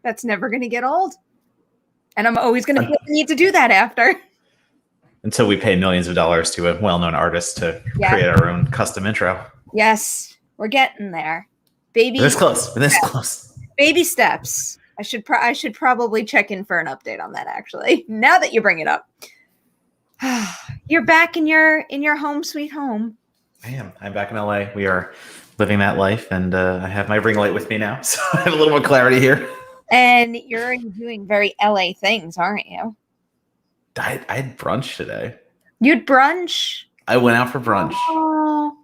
That's never going to get old. And I'm always going to feel the need to do that after. Until we pay millions of dollars to a well-known artist to create our own custom intro. Yes, we're getting there. Baby. We're this close. We're this close. Baby steps. I should probably check in for an update on that, actually. Now that you bring it up. You're back in your home sweet home. I am. I'm back in LA. We are living that life, and I have my ring light with me now, so I have a little more clarity here. And you're doing very LA things, aren't you? I had brunch today. You had brunch? I went out for brunch. Oh.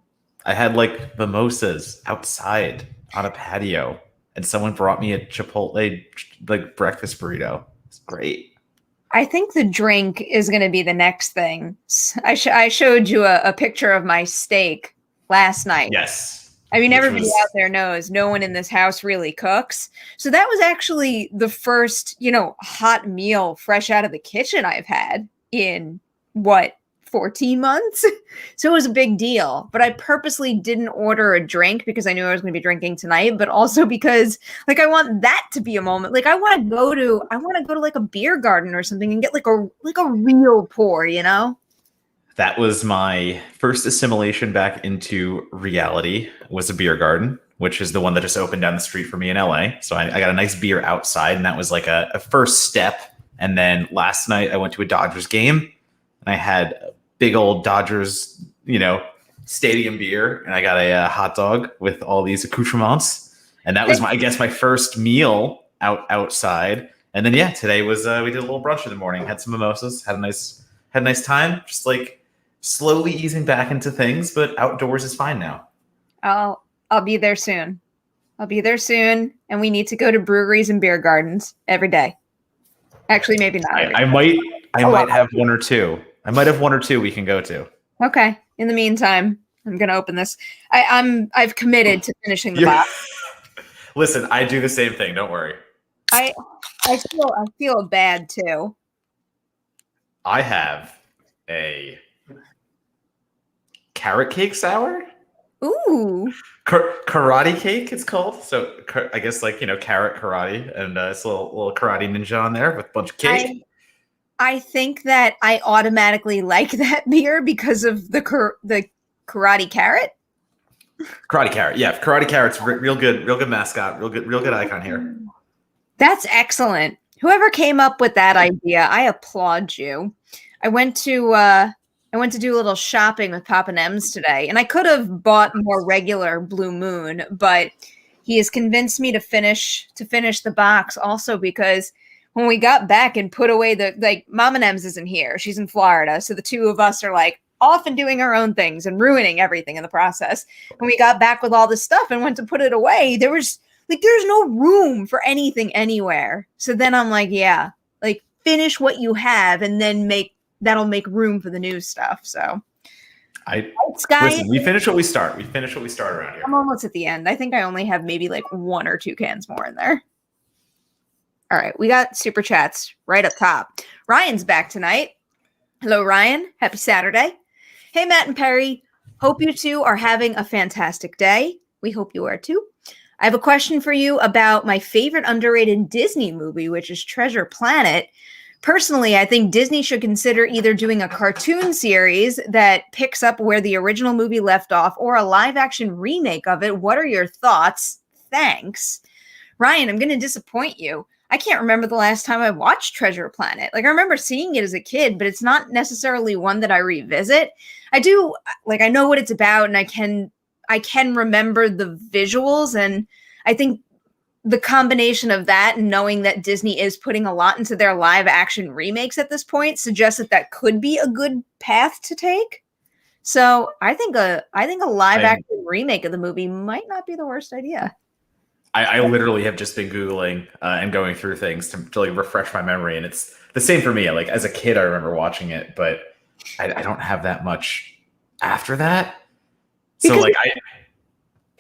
I had like mimosas outside on a patio, and someone brought me a Chipotle like breakfast burrito. It's great. I think the drink is going to be the next thing. I showed you a picture of my steak last night. Yes. I mean, everybody out there knows no one in this house really cooks. So that was actually the first, hot meal fresh out of the kitchen I've had in 14 months. So it was a big deal, but I purposely didn't order a drink because I knew I was going to be drinking tonight, but also because I want that to be a moment. Like I want to go to like a beer garden or something and get like a real pour, That was my first assimilation back into reality, was a beer garden, which is the one that just opened down the street for me in LA. So I got a nice beer outside, and that was like a first step. And then last night I went to a Dodgers game, and I had a big old Dodgers, stadium beer, and I got a hot dog with all these accoutrements. And that was my first meal outside. And then, today was, we did a little brunch in the morning, had some mimosas, had a nice time, just like slowly easing back into things, but outdoors is fine now. I'll be there soon. And we need to go to breweries and beer gardens every day. Actually, maybe not. I might have one or two. I might have one or two we can go to. Okay. In the meantime, I'm gonna open this. I've committed to finishing the box. Listen, I do the same thing. Don't worry. I feel bad too. I have a carrot cake sour. Ooh. Karate cake, it's called. So I guess carrot karate, and it's a little karate ninja on there with a bunch of cake. I think that I automatically like that beer because of the karate carrot. Karate carrot, yeah. Karate carrot's real good mascot, real good icon here. That's excellent. Whoever came up with that idea, I applaud you. I went to do a little shopping with Papa Nems today, and I could have bought more regular Blue Moon, but he has convinced me to finish the box also because when we got back and put away Mama Nems isn't here. She's in Florida. So the two of us are off and doing our own things and ruining everything in the process. When we got back with all this stuff and went to put it away, there's no room for anything anywhere. So then I'm finish what you have and then that'll make room for the new stuff. So listen, we finish what we start. We finish what we start around here. I'm almost at the end. I think I only have maybe one or two cans more in there. All right, we got super chats right up top. Ryan's back tonight. Hello, Ryan. Happy Saturday. Hey, Matt and Perri. Hope you two are having a fantastic day. We hope you are too. I have a question for you about my favorite underrated Disney movie, which is Treasure Planet. Personally, I think Disney should consider either doing a cartoon series that picks up where the original movie left off or a live-action remake of it. What are your thoughts? Thanks. Ryan, I'm going to disappoint you. I can't remember the last time I watched Treasure Planet. I remember seeing it as a kid, but it's not necessarily one that I revisit. I do, I know what it's about, and I can remember the visuals, and I think the combination of that and knowing that Disney is putting a lot into their live action remakes at this point suggests that could be a good path to take. So I think a live action remake of the movie might not be the worst idea. I literally have just been Googling and going through things to refresh my memory. And it's the same for me. As a kid, I remember watching it, but I don't have that much after that. So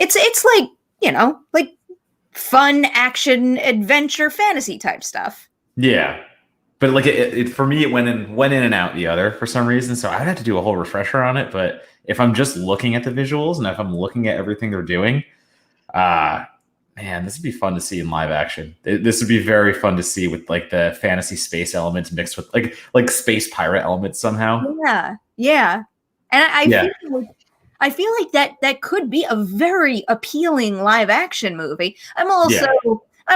it's fun action adventure fantasy type stuff. Yeah. but like for me, it went in and out the other for some reason. So I'd have to do a whole refresher on it. But if I'm just looking at the visuals and if I'm looking at everything they're doing, man, this would be fun to see in live action. This would be very fun to see with like the fantasy space elements mixed with like space pirate elements somehow. Yeah. And I feel like that could be a very appealing live action movie. I'm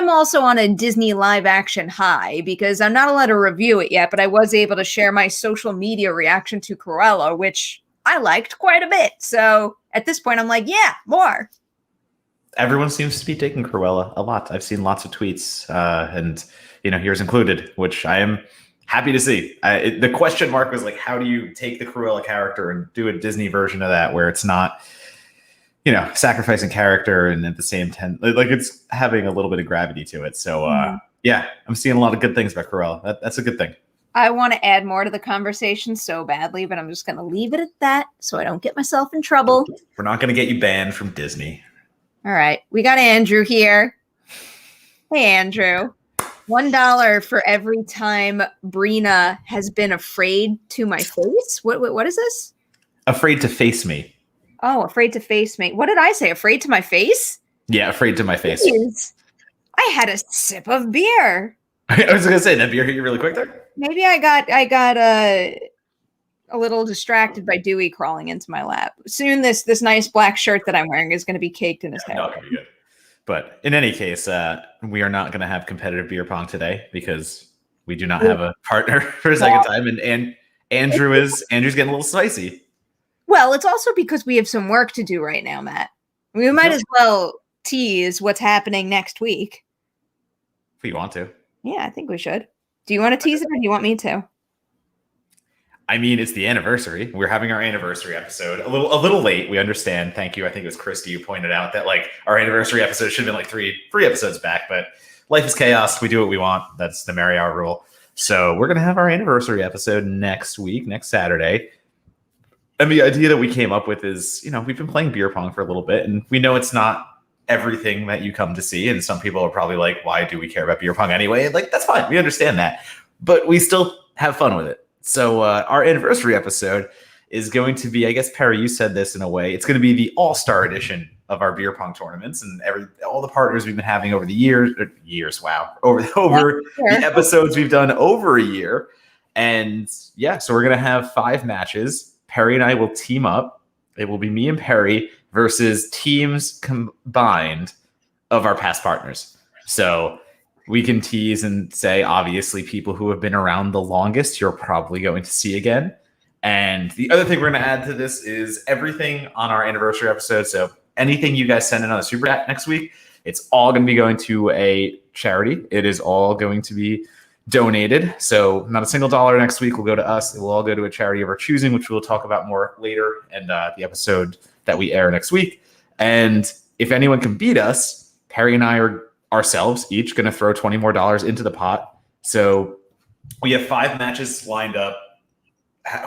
also on a Disney live action high because I'm not allowed to review it yet, but I was able to share my social media reaction to Cruella, which I liked quite a bit. So at this point, I'm like, yeah, more. Everyone seems to be taking Cruella a lot. I've seen lots of tweets, and yours included, which I am happy to see. The question mark was like, how do you take the Cruella character and do a Disney version of that where it's not, sacrificing character and at the same time, like it's having a little bit of gravity to it. So yeah, I'm seeing a lot of good things about Cruella. That's a good thing. I want to add more to the conversation so badly, but I'm just going to leave it at that so I don't get myself in trouble. We're not going to get you banned from Disney. All right. We got Andrew here. Hey, Andrew. $1 for every time Brina has been afraid to my face. What is this? Afraid to face me. Oh, afraid to face me. What did I say? Afraid to my face? Yeah, afraid to my face. Jeez. I had a sip of beer. I was gonna say that beer hit you really quick there. Maybe I got a little distracted by Dewey crawling into my lap. Soon this nice black shirt that I'm wearing is going to a cake in his head. Not gonna be good. But in any case, we are not going to have competitive beer pong today because we do not have a partner for a second time, and Andrew's getting a little spicy. Well, it's also because we have some work to do right now, Matt. We might as well tease what's happening next week. If you want to. Yeah, I think we should. Do you want to tease it or do you want me to? I mean, it's the anniversary. We're having our anniversary episode a little late. We understand. Thank you. I think it was Christy who pointed out that like our anniversary episode should have been like three episodes back, but life is chaos. We do what we want. That's the Merri Hour rule. So we're going to have our anniversary episode next week, next Saturday. And the idea that we came up with is, we've been playing beer pong for a little bit, and we know it's not everything that you come to see. And some people are probably like, why do we care about beer pong anyway? And like, that's fine. We understand that. But we still have fun with it. So our anniversary episode is going to be, I guess, Perri, you said this in a way, it's going to be the all-star edition of our beer pong tournaments and all the partners we've been having over the years. Wow. Over the episodes we've done over a year. And yeah, so we're going to have 5 matches. Perri and I will team up. It will be me and Perri versus teams combined of our past partners. So we can tease and say, obviously, people who have been around the longest, you're probably going to see again. And the other thing we're going to add to this is everything on our anniversary episode. So anything you guys send in on a super chat next week, it's all going to be going to a charity. It is all going to be donated. So not a single dollar next week will go to us. It will all go to a charity of our choosing, which we'll talk about more later in the episode that we air next week. And if anyone can beat us, Perri and I are ourselves each going to throw $20 more into the pot. So we have 5 matches lined up.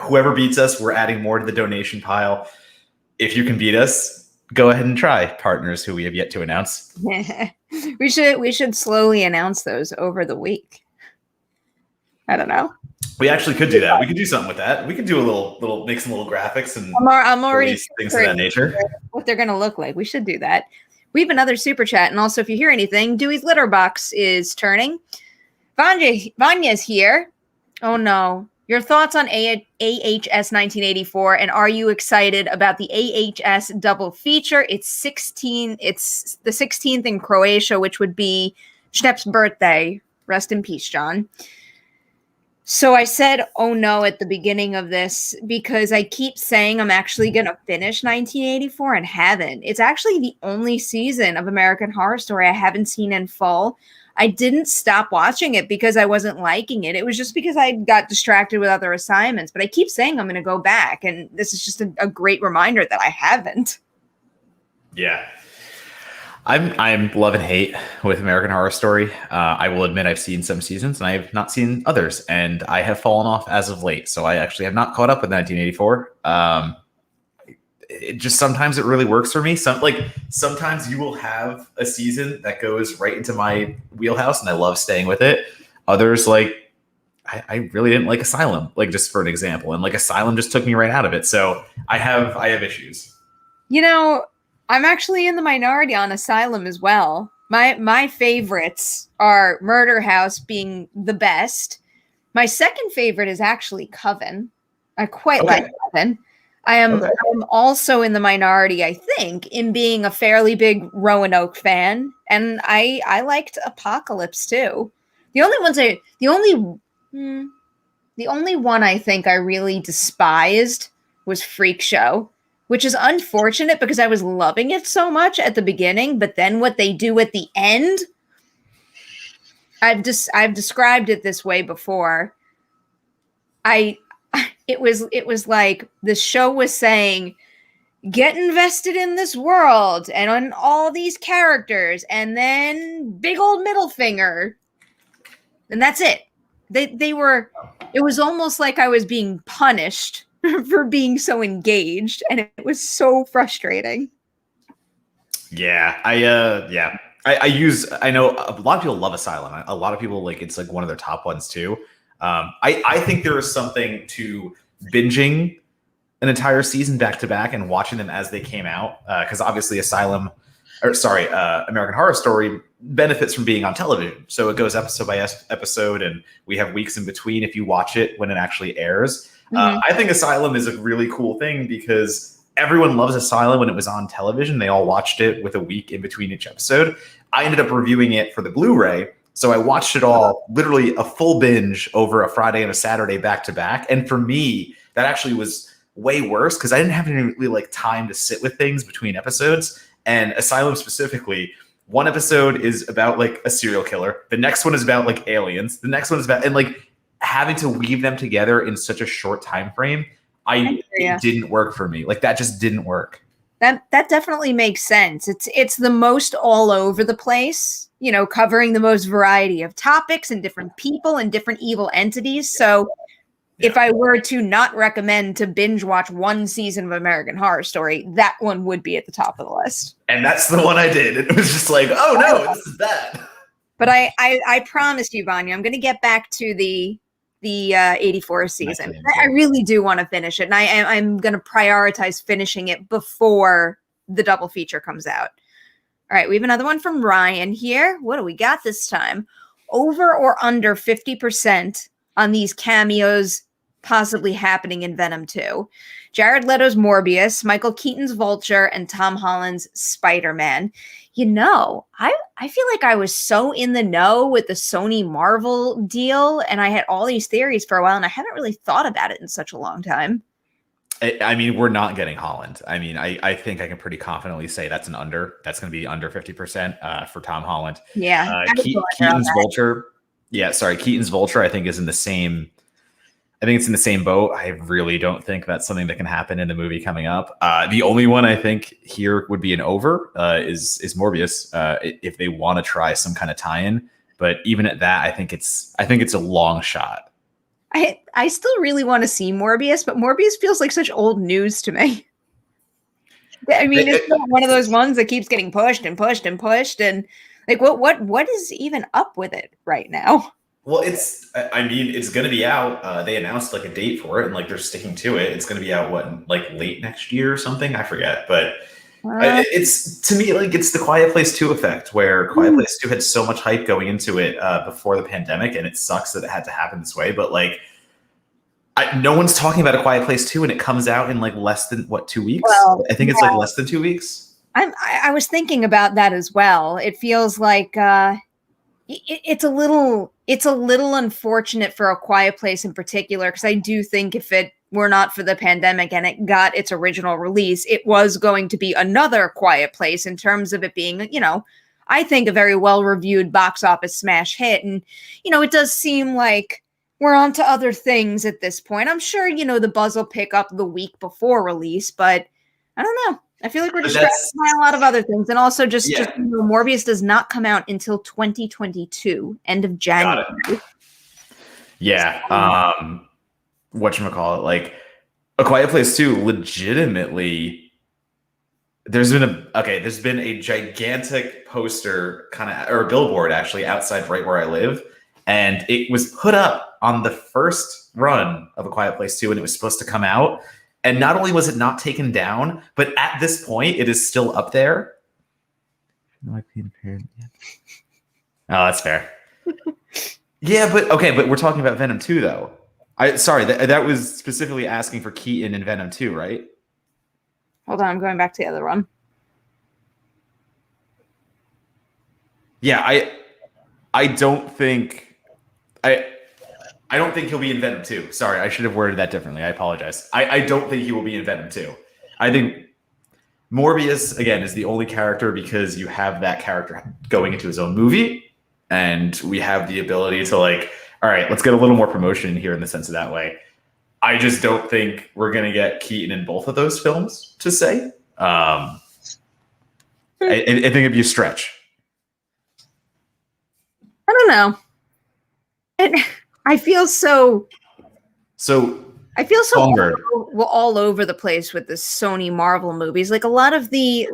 Whoever beats us, we're adding more to the donation pile. If you can beat us, go ahead and try, partners who we have yet to announce. We should slowly announce those over the week. I don't know. We actually could do that. We could do something with that. We could do a little make some little graphics and I'm already things of that nature. What they're going to look like. We should do that. We have another super chat, and also if you hear anything, Dewey's litter box is turning. Vanya's here. Oh no. Your thoughts on AHS 1984, and are you excited about the AHS double feature? It's the 16th in Croatia, which would be Schnepp's birthday. Rest in peace, John. So I said, oh no, at the beginning of this, because I keep saying I'm actually going to finish 1984 and haven't. It's actually the only season of American Horror Story I haven't seen in full. I didn't stop watching it because I wasn't liking it. It was just because I got distracted with other assignments. But I keep saying I'm going to go back. And this is just a great reminder that I haven't. Yeah. I'm love and hate with American Horror Story. I will admit I've seen some seasons and I have not seen others, and I have fallen off as of late. So I actually have not caught up with 1984. It just sometimes it really works for me. Sometimes you will have a season that goes right into my wheelhouse, and I love staying with it. Others, like I really didn't like Asylum, like just for an example, and like Asylum just took me right out of it. So I have issues. I'm actually in the minority on Asylum as well. My favorites are Murder House being the best. My second favorite is actually Coven. I quite like Coven. I'm also in the minority, I think, in being a fairly big Roanoke fan, and I liked Apocalypse too. The only one I think I really despised was Freak Show, which is unfortunate because I was loving it so much at the beginning, but then what they do at the end, I've described it this way before. It was like the show was saying, get invested in this world and on all these characters, and then big old middle finger, and that's it. It was almost like I was being punished for being so engaged, and it was so frustrating. Yeah, I know a lot of people love Asylum. A lot of people it's like one of their top ones too. I think there is something to binging an entire season back to back and watching them as they came out, because obviously American Horror Story benefits from being on television, so it goes episode by episode, and we have weeks in between if you watch it when it actually airs. I think Asylum is a really cool thing because everyone loves Asylum when it was on television. They all watched it with a week in between each episode. I ended up reviewing it for the Blu-ray, so I watched it all, literally a full binge over a Friday and a Saturday back to back. And for me, that actually was way worse because I didn't have any really time to sit with things between episodes. And Asylum specifically, one episode is about a serial killer. The next one is about aliens. The next one is about, and having to weave them together in such a short time frame, it didn't work for me. That just didn't work. That definitely makes sense. It's the most all over the place, covering the most variety of topics and different people and different evil entities. So if I were to not recommend to binge watch one season of American Horror Story, that one would be at the top of the list. And that's the one I did. It was just oh no, this is that. But I promised you, Vanya, I'm going to get back to the 84 season. I really do want to finish it, and I'm going to prioritize finishing it before the double feature comes out. All right, we have another one from Ryan here. What do we got this time? Over or under 50% on these cameos possibly happening in Venom 2. Jared Leto's Morbius, Michael Keaton's Vulture, and Tom Holland's Spider-Man. I feel like I was so in the know with the Sony Marvel deal, and I had all these theories for a while, and I haven't really thought about it in such a long time. I mean, we're not getting Holland. I mean, I think I can pretty confidently say that's an under. That's going to be under 50% for Tom Holland. Yeah. Keaton's Vulture. Yeah, sorry. Keaton's Vulture, I think, is in the same. I think it's in the same boat. I really don't think that's something that can happen in the movie coming up. The only one I think here would be an over is Morbius, if they want to try some kind of tie-in. But even at that, I think it's a long shot. I still really want to see Morbius, but Morbius feels like such old news to me. I mean, it's one of those ones that keeps getting pushed and pushed and pushed, and what is even up with it right now? Well, it's going to be out. They announced a date for it, and they're sticking to it. It's going to be out late next year or something. I forget, but it's to me it's the Quiet Place 2 effect, where Quiet Place 2 had so much hype going into it before the pandemic, and it sucks that it had to happen this way. But no one's talking about A Quiet Place 2, and it comes out in less than 2 weeks. Well, I think it's less than 2 weeks. I was thinking about that as well. It feels like it's a little unfortunate for A Quiet Place in particular, because I do think if it were not for the pandemic and it got its original release, it was going to be another Quiet Place in terms of it being, I think a very well-reviewed box office smash hit. And, it does seem like we're on to other things at this point. I'm sure, the buzz will pick up the week before release, but I don't know. I feel like we're distracted by a lot of other things. And also just Morbius does not come out until 2022, end of January. Yeah. Whatchamacallit, A Quiet Place 2 legitimately, there's been a gigantic poster or a billboard actually outside right where I live. And it was put up on the first run of A Quiet Place 2 when it was supposed to come out. And not only was it not taken down, but at this point, it is still up there. Oh, that's fair. Yeah, but we're talking about Venom 2, though. Sorry, that was specifically asking for Keaton in Venom 2, right? Hold on, I'm going back to the other one. Yeah, I don't think he'll be in Venom 2. Sorry, I should have worded that differently. I apologize. I don't think he will be in Venom 2. I think Morbius, again, is the only character because you have that character going into his own movie, and we have the ability to, like, all right, let's get a little more promotion here in the sense of that way. I just don't think we're going to get Keaton in both of those films, to say. I think it'd be a stretch. I don't know. I feel so all over the place with the Sony Marvel movies. Like a lot of the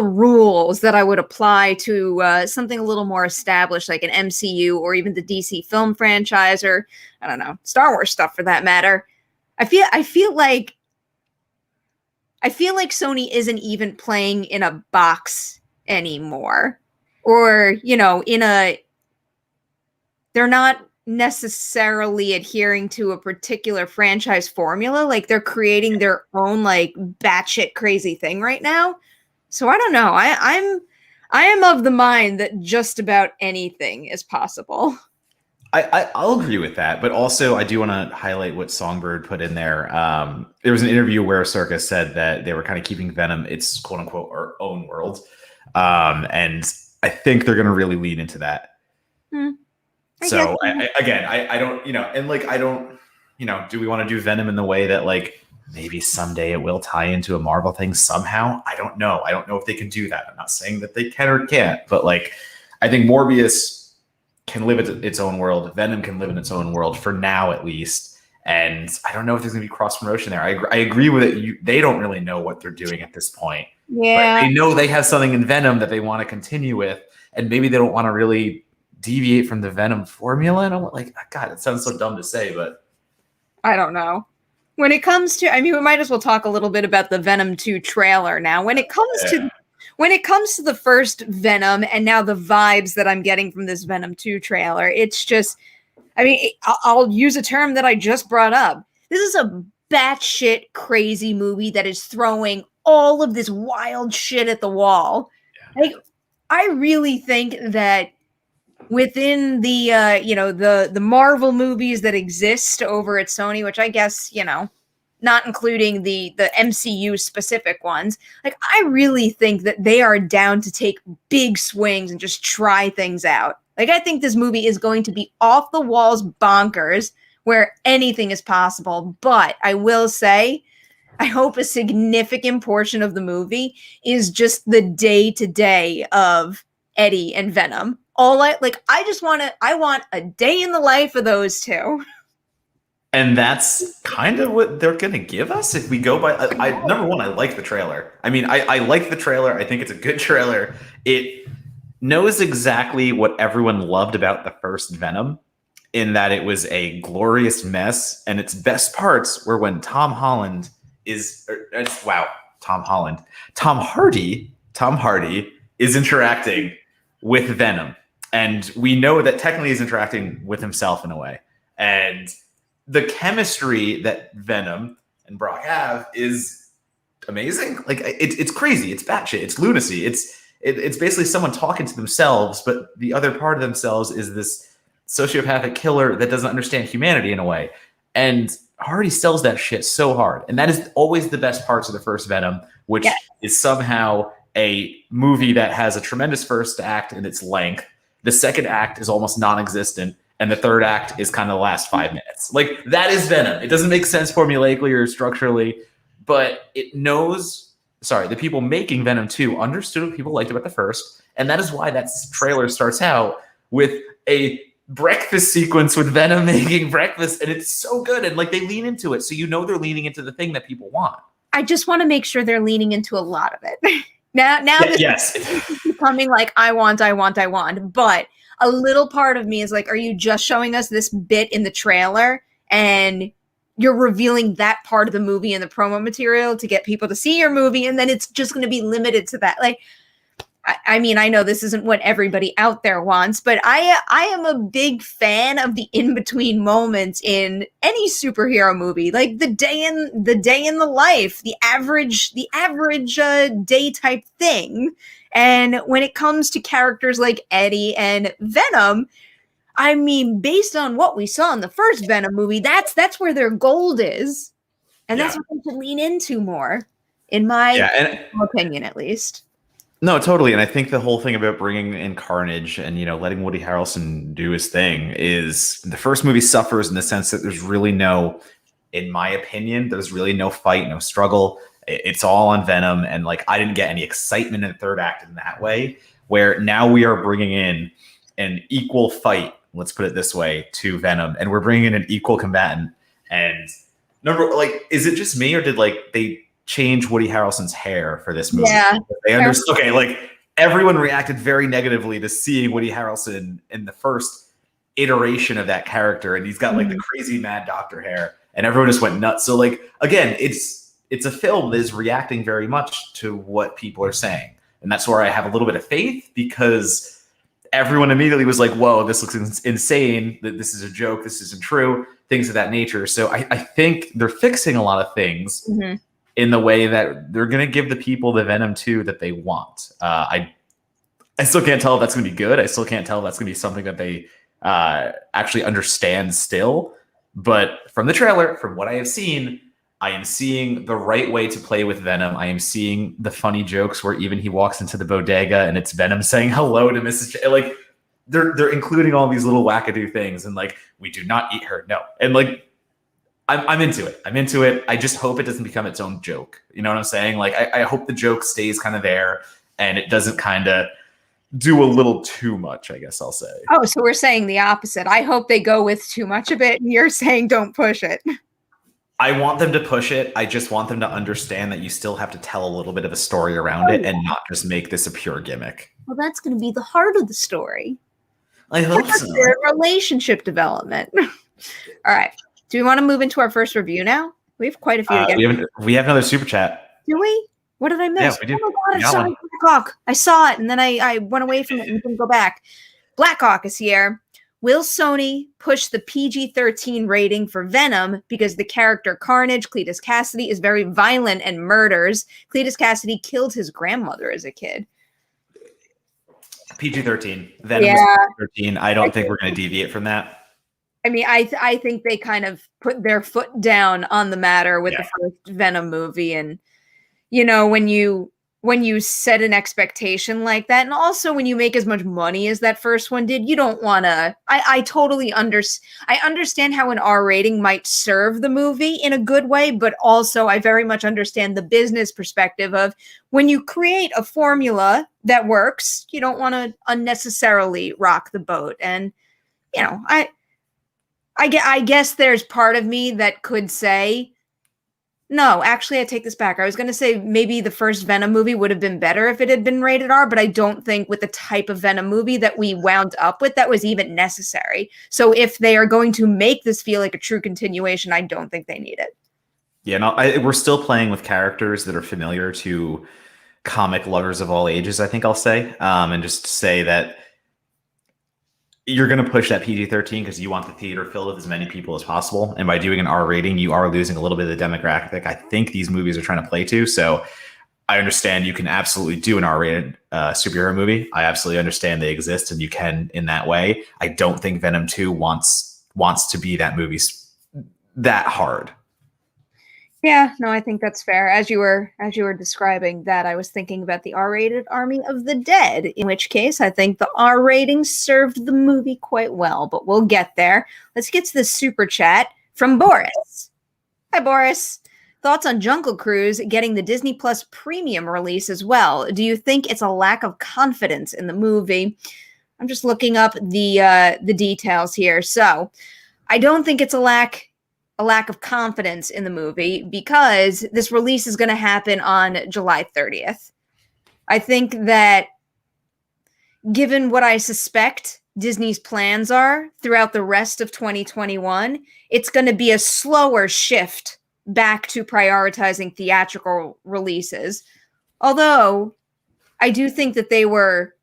rules that I would apply to something a little more established, like an MCU or even the DC film franchise, or I don't know, Star Wars stuff for that matter. I feel like Sony isn't even playing in a box anymore, or they're not necessarily adhering to a particular franchise formula. Like they're creating their own like batshit crazy thing right now. So I don't know. I am of the mind that just about anything is possible. I'll agree with that, but also I do want to highlight what Songbird put in there. There was an interview where Circus said that they were kind of keeping Venom its quote unquote our own world, and I think they're going to really lean into that. So I don't, and like, I don't, do we want to do Venom in the way that like maybe someday it will tie into a Marvel thing somehow? I don't know. I don't know if they can do that. I'm not saying that they can or can't, but like, I think Morbius can live in its own world. Venom can live in its own world for now, at least. And I don't know if there's going to be cross promotion there. I agree with it. They don't really know what they're doing at this point. Yeah. But they know they have something in Venom that they want to continue with. And maybe they don't want to really deviate from the Venom formula. And I'm like, God, it sounds so dumb to say, but I don't know. When it comes to, we might as well talk a little bit about the Venom 2 trailer now. When it comes to the first Venom and now the vibes that I'm getting from this Venom 2 trailer, it's just, I'll use a term that I just brought up. This is a batshit crazy movie that is throwing all of this wild shit at the wall. Yeah. Like, I really think that within the the Marvel movies that exist over at Sony, which I guess, not including the MCU specific ones, like I really think that they are down to take big swings and just try things out. Like I think this movie is going to be off the walls bonkers where anything is possible. But I will say, I hope a significant portion of the movie is just the day-to-day of Eddie and Venom. I want a day in the life of those two. And that's kind of what they're going to give us if we go by. Number one, I like the trailer. I like the trailer. I think it's a good trailer. It knows exactly what everyone loved about the first Venom, in that it was a glorious mess. And its best parts were when Tom Hardy is interacting with Venom. And we know that technically he's interacting with himself in a way. And the chemistry that Venom and Brock have is amazing. Like it's crazy. It's batshit. It's lunacy. It's basically someone talking to themselves, but the other part of themselves is this sociopathic killer that doesn't understand humanity in a way. And Hardy sells that shit so hard. And that is always the best parts of the first Venom, which is somehow a movie that has a tremendous first act in its length. The second act is almost non-existent. And the third act is kind of the last 5 minutes. Like, that is Venom. It doesn't make sense formulaically or structurally, but it knows, the people making Venom 2 understood what people liked about the first. And that is why that trailer starts out with a breakfast sequence with Venom making breakfast. And it's so good. And like, they lean into it. So they're leaning into the thing that people want. I just want to make sure they're leaning into a lot of it. Now this is becoming like, I want. But a little part of me is like, are you just showing us this bit in the trailer and you're revealing that part of the movie in the promo material to get people to see your movie, and then it's just going to be limited to that? Like, I mean, I know this isn't what everybody out there wants, but I am a big fan of the in-between moments in any superhero movie, like the day in the life, the average day type thing. And when it comes to characters like Eddie and Venom, I mean, based on what we saw in the first Venom movie, that's where their gold is, and that's what they should lean into more, in my opinion, at least. No, totally. And I think the whole thing about bringing in Carnage and, letting Woody Harrelson do his thing is the first movie suffers in the sense that there's really no, in my opinion, there's really no fight, no struggle. It's all on Venom. And like, I didn't get any excitement in the third act in that way, where now we are bringing in an equal fight, let's put it this way, to Venom. And we're bringing in an equal combatant. And is it just me, or did they change Woody Harrelson's hair for this movie? Yeah. They understood. Okay, everyone reacted very negatively to seeing Woody Harrelson in the first iteration of that character, and he's got the crazy Mad Doctor hair, and everyone just went nuts. So again, it's a film that is reacting very much to what people are saying, and that's where I have a little bit of faith, because everyone immediately was like, "Whoa, this looks insane! That this is a joke. This isn't true." Things of that nature. So I think they're fixing a lot of things. Mm-hmm. In the way that they're going to give the people the Venom 2 that they want. I still can't tell if that's going to be good. I still can't tell if that's going to be something that they actually understand still. But from the trailer, from what I have seen, I am seeing the right way to play with Venom. I am seeing the funny jokes where even he walks into the bodega and it's Venom saying hello to Mrs. They're including all these little wackadoo things, and we do not eat her. No. And I'm into it. I'm into it. I just hope it doesn't become its own joke. You know what I'm saying? I hope the joke stays kind of there and it doesn't kind of do a little too much, I guess I'll say. Oh, so we're saying the opposite. I hope they go with too much of it, and you're saying don't push it. I want them to push it. I just want them to understand that you still have to tell a little bit of a story around it and not just make this a pure gimmick. Well, that's going to be the heart of the story. I hope so. Their relationship development. All right. Do we want to move into our first review now? We have quite a few to get. We have another super chat. Do we? What did I miss? Yeah, we do. Oh my God, I saw it, and then I went away from it and didn't go back. Blackhawk is here. Will Sony push the PG-13 rating for Venom because the character Carnage, Cletus Cassidy, is very violent and murders? Cletus Cassidy killed his grandmother as a kid. PG-13. Venom is PG-13. I don't think we're going to deviate from that. I mean, I think they kind of put their foot down on the matter with the first Venom movie. And, when you set an expectation like that, and also when you make as much money as that first one did, you don't want to, I totally understand how an R rating might serve the movie in a good way, but also I very much understand the business perspective of when you create a formula that works, you don't want to unnecessarily rock the boat. And, I guess there's part of me that could say, no, actually, I take this back. I was going to say maybe the first Venom movie would have been better if it had been rated R, but I don't think with the type of Venom movie that we wound up with, that was even necessary. So if they are going to make this feel like a true continuation, I don't think they need it. Yeah, no, we're still playing with characters that are familiar to comic lovers of all ages, I think I'll say. And just say that you're going to push that PG-13 because you want the theater filled with as many people as possible. And by doing an R rating, you are losing a little bit of the demographic I think these movies are trying to play to. So I understand you can absolutely do an R-rated superhero movie. I absolutely understand they exist and you can in that way. I don't think Venom 2 wants to be that movie that hard. Yeah, no, I think that's fair. As you were describing that, I was thinking about the R-rated Army of the Dead, in which case I think the R rating served the movie quite well, but we'll get there. Let's get to the super chat from Boris. Hi, Boris. Thoughts on Jungle Cruise getting the Disney Plus premium release as well? Do you think it's a lack of confidence in the movie? I'm just looking up the details here. So I don't think it's a lack of confidence in the movie because this release is going to happen on July 30th. I think that given what I suspect Disney's plans are throughout the rest of 2021, it's going to be a slower shift back to prioritizing theatrical releases. Although I do think that they were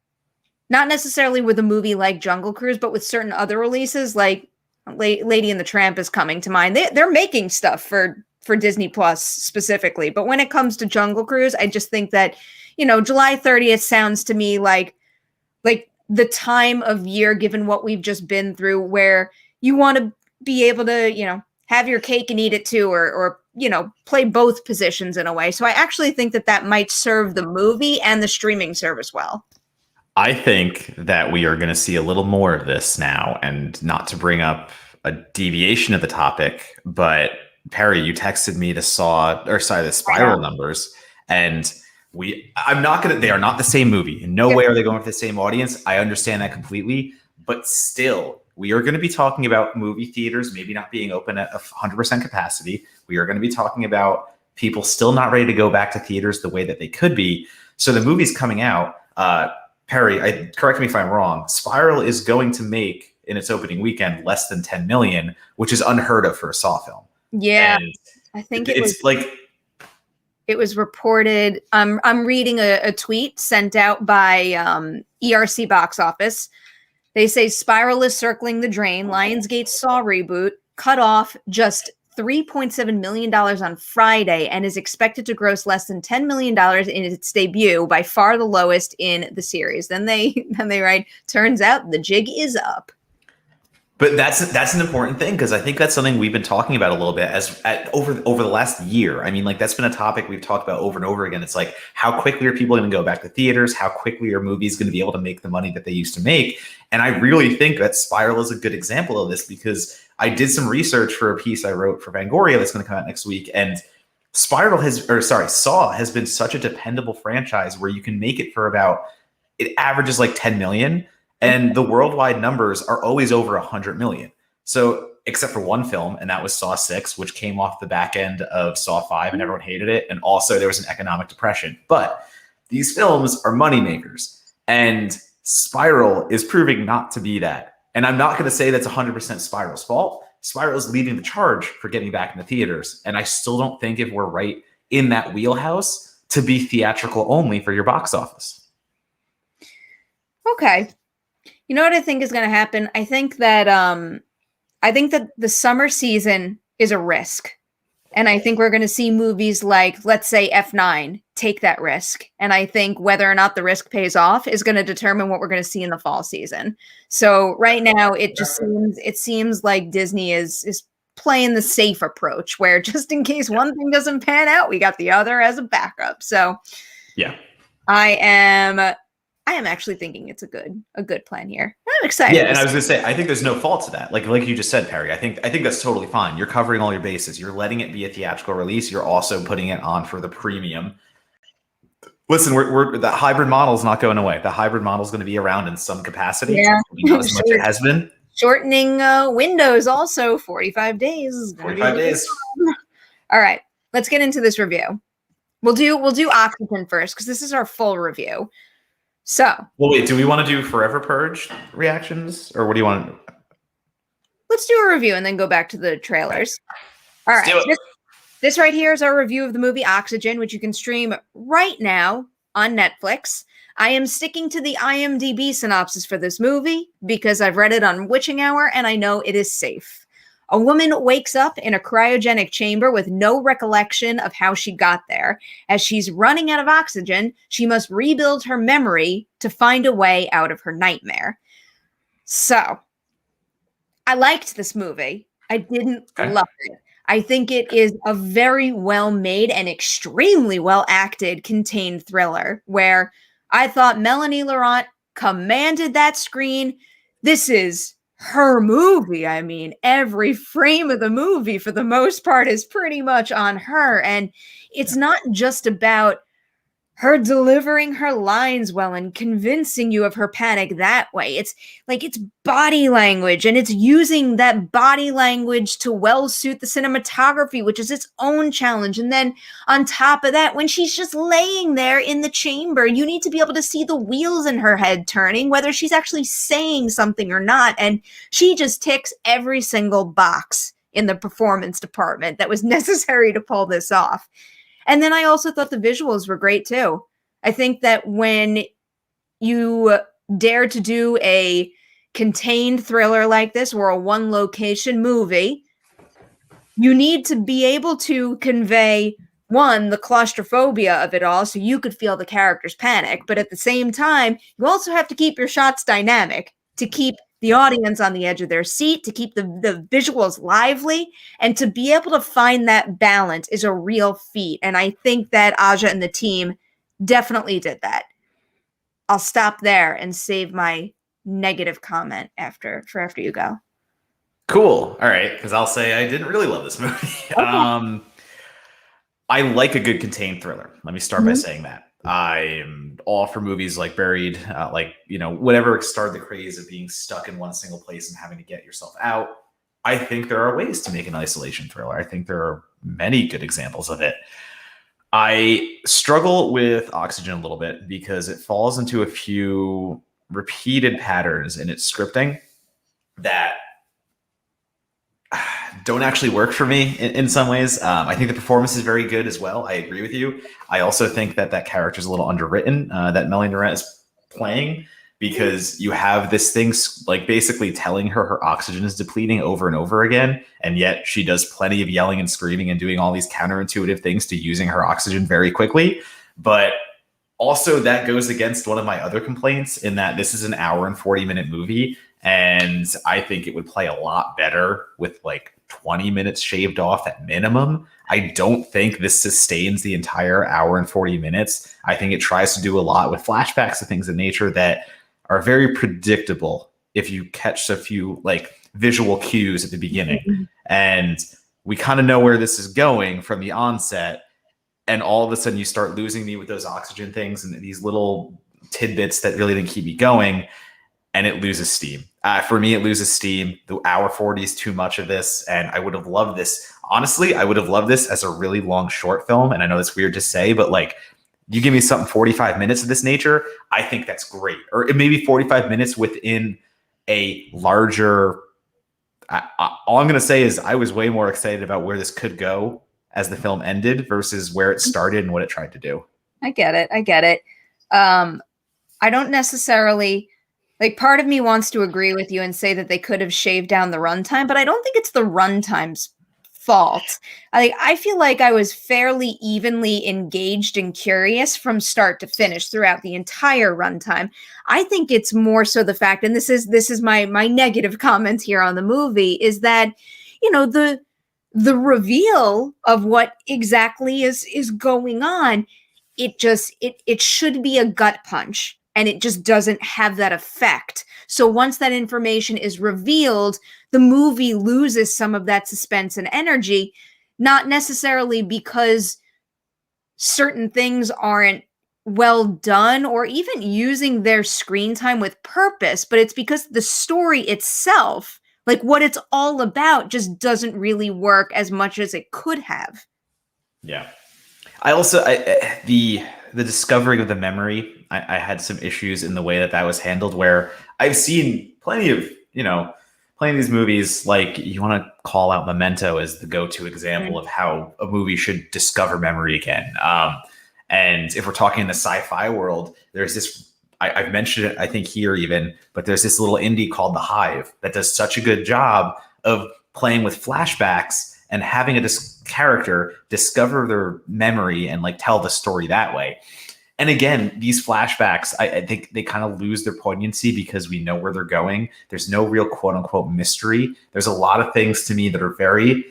not necessarily with a movie like Jungle Cruise, but with certain other releases, like Lady and the Tramp is coming to mind. They're making stuff for Disney Plus specifically. But when it comes to Jungle Cruise, I just think that, July 30th sounds to me like the time of year, given what we've just been through, where you want to be able to, have your cake and eat it too, or play both positions in a way. So I actually think that might serve the movie and the streaming service well. I think that we are going to see a little more of this now, and not to bring up a deviation of the topic, but Perri, you texted me the Spiral numbers, and they are not the same movie. In no way are they going for the same audience. I understand that completely, but still, we are going to be talking about movie theaters maybe not being open at 100% capacity. We are going to be talking about people still not ready to go back to theaters the way that they could be. So the movie's coming out. Perri, correct me if I'm wrong, Spiral is going to make, in its opening weekend, less than 10 million, which is unheard of for a Saw film. Yeah, and I think it was reported. I'm reading a tweet sent out by ERC Box Office. They say Spiral is circling the drain. Lionsgate's Saw reboot cut off just $3.7 million on Friday and is expected to gross less than $10 million in its debut, by far the lowest in the series. Then they write, turns out the jig is up. But that's an important thing, because I think that's something we've been talking about a little bit over the last year. I mean, that's been a topic we've talked about over and over again. It's like, how quickly are people going to go back to theaters? How quickly are movies going to be able to make the money that they used to make? And I really think that Spiral is a good example of this, because I did some research for a piece I wrote for Fangoria that's going to come out next week, and Saw has been such a dependable franchise where you can make it for it averages like 10 million. And the worldwide numbers are always over 100 million. So, except for one film, and that was Saw 6, which came off the back end of Saw 5, and everyone hated it. And also there was an economic depression. But these films are moneymakers. And Spiral is proving not to be that. And I'm not going to say that's 100% Spiral's fault. Spiral is leading the charge for getting back in the theaters. And I still don't think if we're right in that wheelhouse to be theatrical only for your box office. Okay. You know what I think is going to happen? I think that the summer season is a risk. And I think we're going to see movies like, let's say, F9 take that risk. And I think whether or not the risk pays off is going to determine what we're going to see in the fall season. So right now, it seems like Disney is playing the safe approach, where just in case one thing doesn't pan out, we got the other as a backup. So yeah, I am actually thinking it's a good plan here. I'm excited. Yeah, and I was going to say, I think there's no fault to that. Like you just said, Perri, I think that's totally fine. You're covering all your bases. You're letting it be a theatrical release. You're also putting it on for the premium. Listen, we're the hybrid model is not going away. The hybrid model is going to be around in some capacity. Yeah, not as much it has been. Shortening windows also 45 days. 45 days. All right, let's get into this review. We'll do Oxygen first, because this is our full review. So, well, wait, do we want to do Forever Purge reactions, or what do you want to do? Let's do a review and then go back to the trailers. All right. This right here is our review of the movie Oxygen, which you can stream right now on Netflix. I am sticking to the IMDb synopsis for this movie because I've read it on Witching Hour and I know it is safe. A woman wakes up in a cryogenic chamber with no recollection of how she got there. As she's running out of oxygen, she must rebuild her memory to find a way out of her nightmare. So, I liked this movie. I didn't love it. I think it is a very well-made and extremely well-acted contained thriller where I thought Melanie Laurent commanded that screen. This is her movie. I mean, every frame of the movie, for the most part, is pretty much on her. And it's not just about her delivering her lines well and convincing you of her panic that way. It's like it's body language, and it's using that body language to well suit the cinematography, which is its own challenge. And then on top of that, when she's just laying there in the chamber, you need to be able to see the wheels in her head turning, whether she's actually saying something or not. And she just ticks every single box in the performance department that was necessary to pull this off. And then I also thought the visuals were great too. I think that when you dare to do a contained thriller like this, or a one location movie, you need to be able to convey, one, the claustrophobia of it all, so you could feel the characters panic. But at the same time, you also have to keep your shots dynamic to keep the audience on the edge of their seat, to keep the visuals lively, and to be able to find that balance is a real feat. And I think that Aja and the team definitely did that. I'll stop there and save my negative comment after you go. Cool. All right, because I'll say I didn't really love this movie. Okay. I like a good contained thriller. Let me start by saying that. I'm all for movies like Buried, whatever started the craze of being stuck in one single place and having to get yourself out. I think there are ways to make an isolation thriller. I think there are many good examples of it. I struggle with Oxygen a little bit because it falls into a few repeated patterns in its scripting that don't actually work for me in some ways. I think the performance is very good as well. I agree with you. I also think that character is a little underwritten, that Melanie Laurent is playing, because you have this thing like basically telling her oxygen is depleting over and over again. And yet she does plenty of yelling and screaming and doing all these counterintuitive things to using her oxygen very quickly. But also that goes against one of my other complaints in that this is an hour and 40-minute movie. And I think it would play a lot better with like 20 minutes shaved off at minimum. I don't think this sustains the entire hour and 40 minutes. I think it tries to do a lot with flashbacks and things of nature that are very predictable if you catch a few like visual cues at the beginning. And we kind of know where this is going from the onset. And all of a sudden you start losing me with those oxygen things and these little tidbits that really didn't keep me going. And it loses steam. For me, it loses steam. The hour 40 is too much of this. And I would have loved this. Honestly, I would have loved this as a really long short film. And I know it's weird to say, but like, you give me something 45 minutes of this nature, I think that's great. Or maybe 45 minutes within a larger... all I'm going to say is I was way more excited about where this could go as the film ended versus where it started and what it tried to do. I get it. I don't necessarily... Like, part of me wants to agree with you and say that they could have shaved down the runtime, but I don't think it's the runtime's fault. I feel like I was fairly evenly engaged and curious from start to finish throughout the entire runtime. I think it's more so the fact, and this is my negative comment here on the movie, is that, the reveal of what exactly is going on, it should be a gut punch. And it just doesn't have that effect. So once that information is revealed, the movie loses some of that suspense and energy, not necessarily because certain things aren't well done or even using their screen time with purpose, but it's because the story itself, like what it's all about, just doesn't really work as much as it could have. Yeah. I also, the discovering of the memory, I had some issues in the way that was handled, where I've seen plenty of these movies, like you want to call out Memento as the go-to example of how a movie should discover memory again. And if we're talking in the sci-fi world, there's this, I've mentioned it, I think here even, but there's this little indie called The Hive that does such a good job of playing with flashbacks and having a character discover their memory and like tell the story that way. And again, these flashbacks, I think they kind of lose their poignancy because we know where they're going. There's no real quote unquote mystery. There's a lot of things to me that are very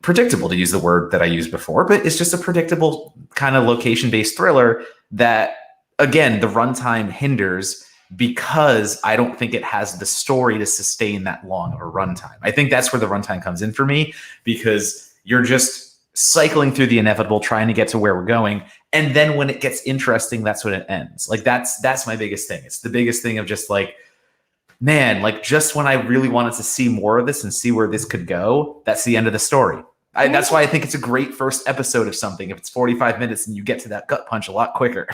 predictable, to use the word that I used before, but it's just a predictable kind of location-based thriller that, again, the runtime hinders because I don't think it has the story to sustain that long of a runtime. I think that's where the runtime comes in for me, because you're just cycling through the inevitable, trying to get to where we're going. And then when it gets interesting, that's when it ends. Like that's my biggest thing. It's the biggest thing of just like, man, like just when I really wanted to see more of this and see where this could go, that's the end of the story. That's why I think it's a great first episode of something. If it's 45 minutes and you get to that gut punch a lot quicker.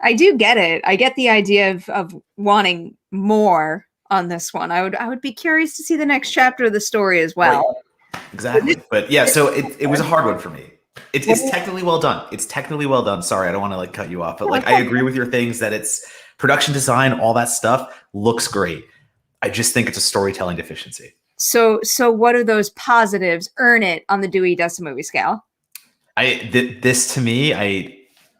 I do get it. I get the idea of wanting more on this one. I would be curious to see the next chapter of the story as well. Right. Exactly. But yeah, so it was a hard one for me. It's technically well done. It's technically well done. Sorry, I don't want to like cut you off, but like I agree with your things that it's production design, all that stuff looks great. I just think it's a storytelling deficiency. So what are those positives? Earn it on the Dewey Decimal Movie scale. This to me,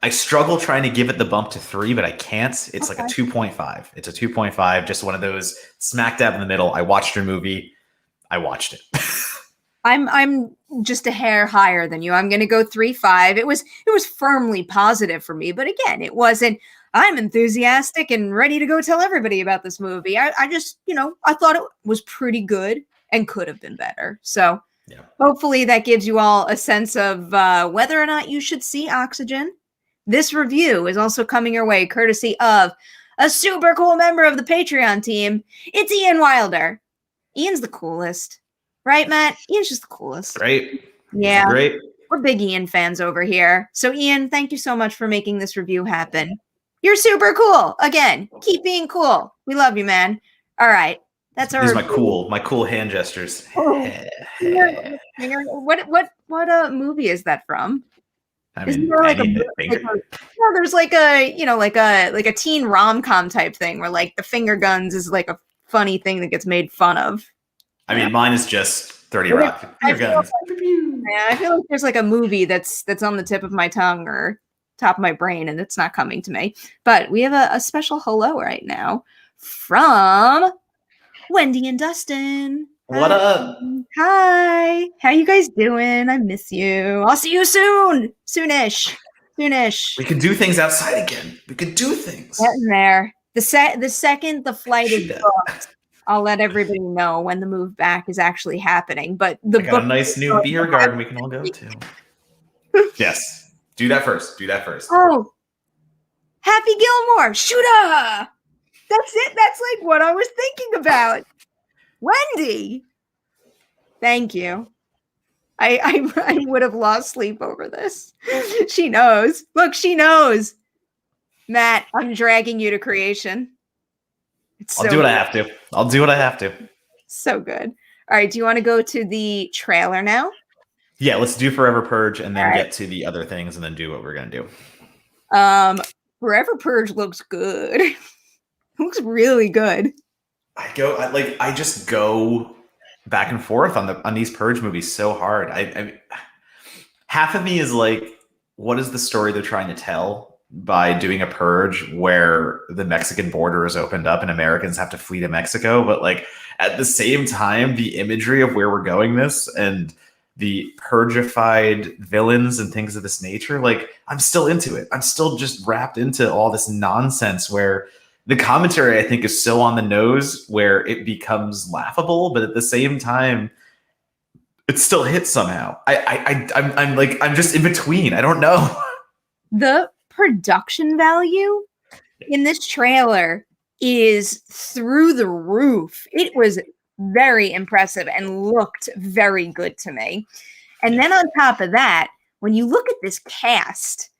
I struggle trying to give it the bump to 3, but I can't. It's like a 2.5. It's a 2.5, just one of those smack dab in the middle. I watched your movie. I watched it. I'm just a hair higher than you. I'm going to go 3.5. It was firmly positive for me, but again, it wasn't. I'm enthusiastic and ready to go tell everybody about this movie. I just, I thought it was pretty good and could have been better. So hopefully that gives you all a sense of whether or not you should see Oxygen. This review is also coming your way courtesy of a super cool member of the Patreon team. It's Ian Wilder. Ian's the coolest. Right, Matt? Ian's just the coolest. Great. Yeah. Great. We're big Ian fans over here. So, Ian, thank you so much for making this review happen. You're super cool. Again, keep being cool. We love you, man. All right. That's our. These are my cool hand gestures. Oh. What movie is that from? I mean, there's like a teen rom-com type thing where like the finger guns is like a funny thing that gets made fun of. I mean, mine is just 30 Rock. I feel like there's like a movie that's on the tip of my tongue or top of my brain, and it's not coming to me. But we have a special hello right now from Wendy and Dustin. What up? Hi. How you guys doing? I miss you. I'll see you soon. Soonish. We can do things outside again. We can do things. Getting there. The second the flight is booked, I'll let everybody know when the move back is actually happening. But I got a nice new beer garden we can all go to. Yes. Do that first. Oh. Happy Gilmore. Shooter. That's it. That's like what I was thinking about. Wendy. Thank you. I would have lost sleep over this. She knows. Look, she knows. Matt, I'm dragging you to creation. I'll do what I have to. So good. All right. Do you want to go to the trailer now? Yeah, let's do Forever Purge and then get to the other things and then do what we're going to do. Forever Purge looks good. It looks really good. I just go back and forth on these Purge movies so hard. I half of me is like, what is the story they're trying to tell by doing a Purge where the Mexican border is opened up and Americans have to flee to Mexico? But like at the same time, the imagery of where we're going this and the purgified villains and things of this nature, like I'm still into it. I'm still just wrapped into all this nonsense where the commentary, I think, is so on the nose where it becomes laughable, but at the same time, it still hits somehow. I'm just in between. I don't know. The production value in this trailer is through the roof. It was very impressive and looked very good to me. And then on top of that, when you look at this cast,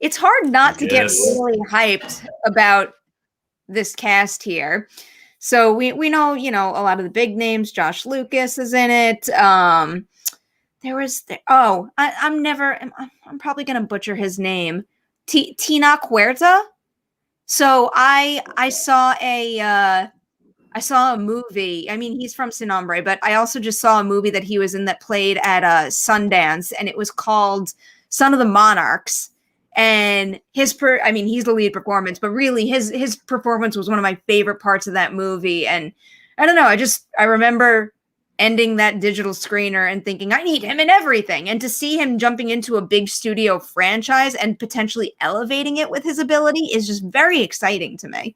it's hard not to get really hyped about this cast here. So we know, a lot of the big names. Josh Lucas is in it. I'm probably going to butcher his name. Tina Huerta. So I saw a movie. I mean, he's from Sin Nombre, but I also just saw a movie that he was in that played at Sundance, and it was called Son of the Monarchs. And he's the lead performance, but really his performance was one of my favorite parts of that movie. And I don't know, I remember ending that digital screener and thinking, I need him in everything. And to see him jumping into a big studio franchise and potentially elevating it with his ability is just very exciting to me.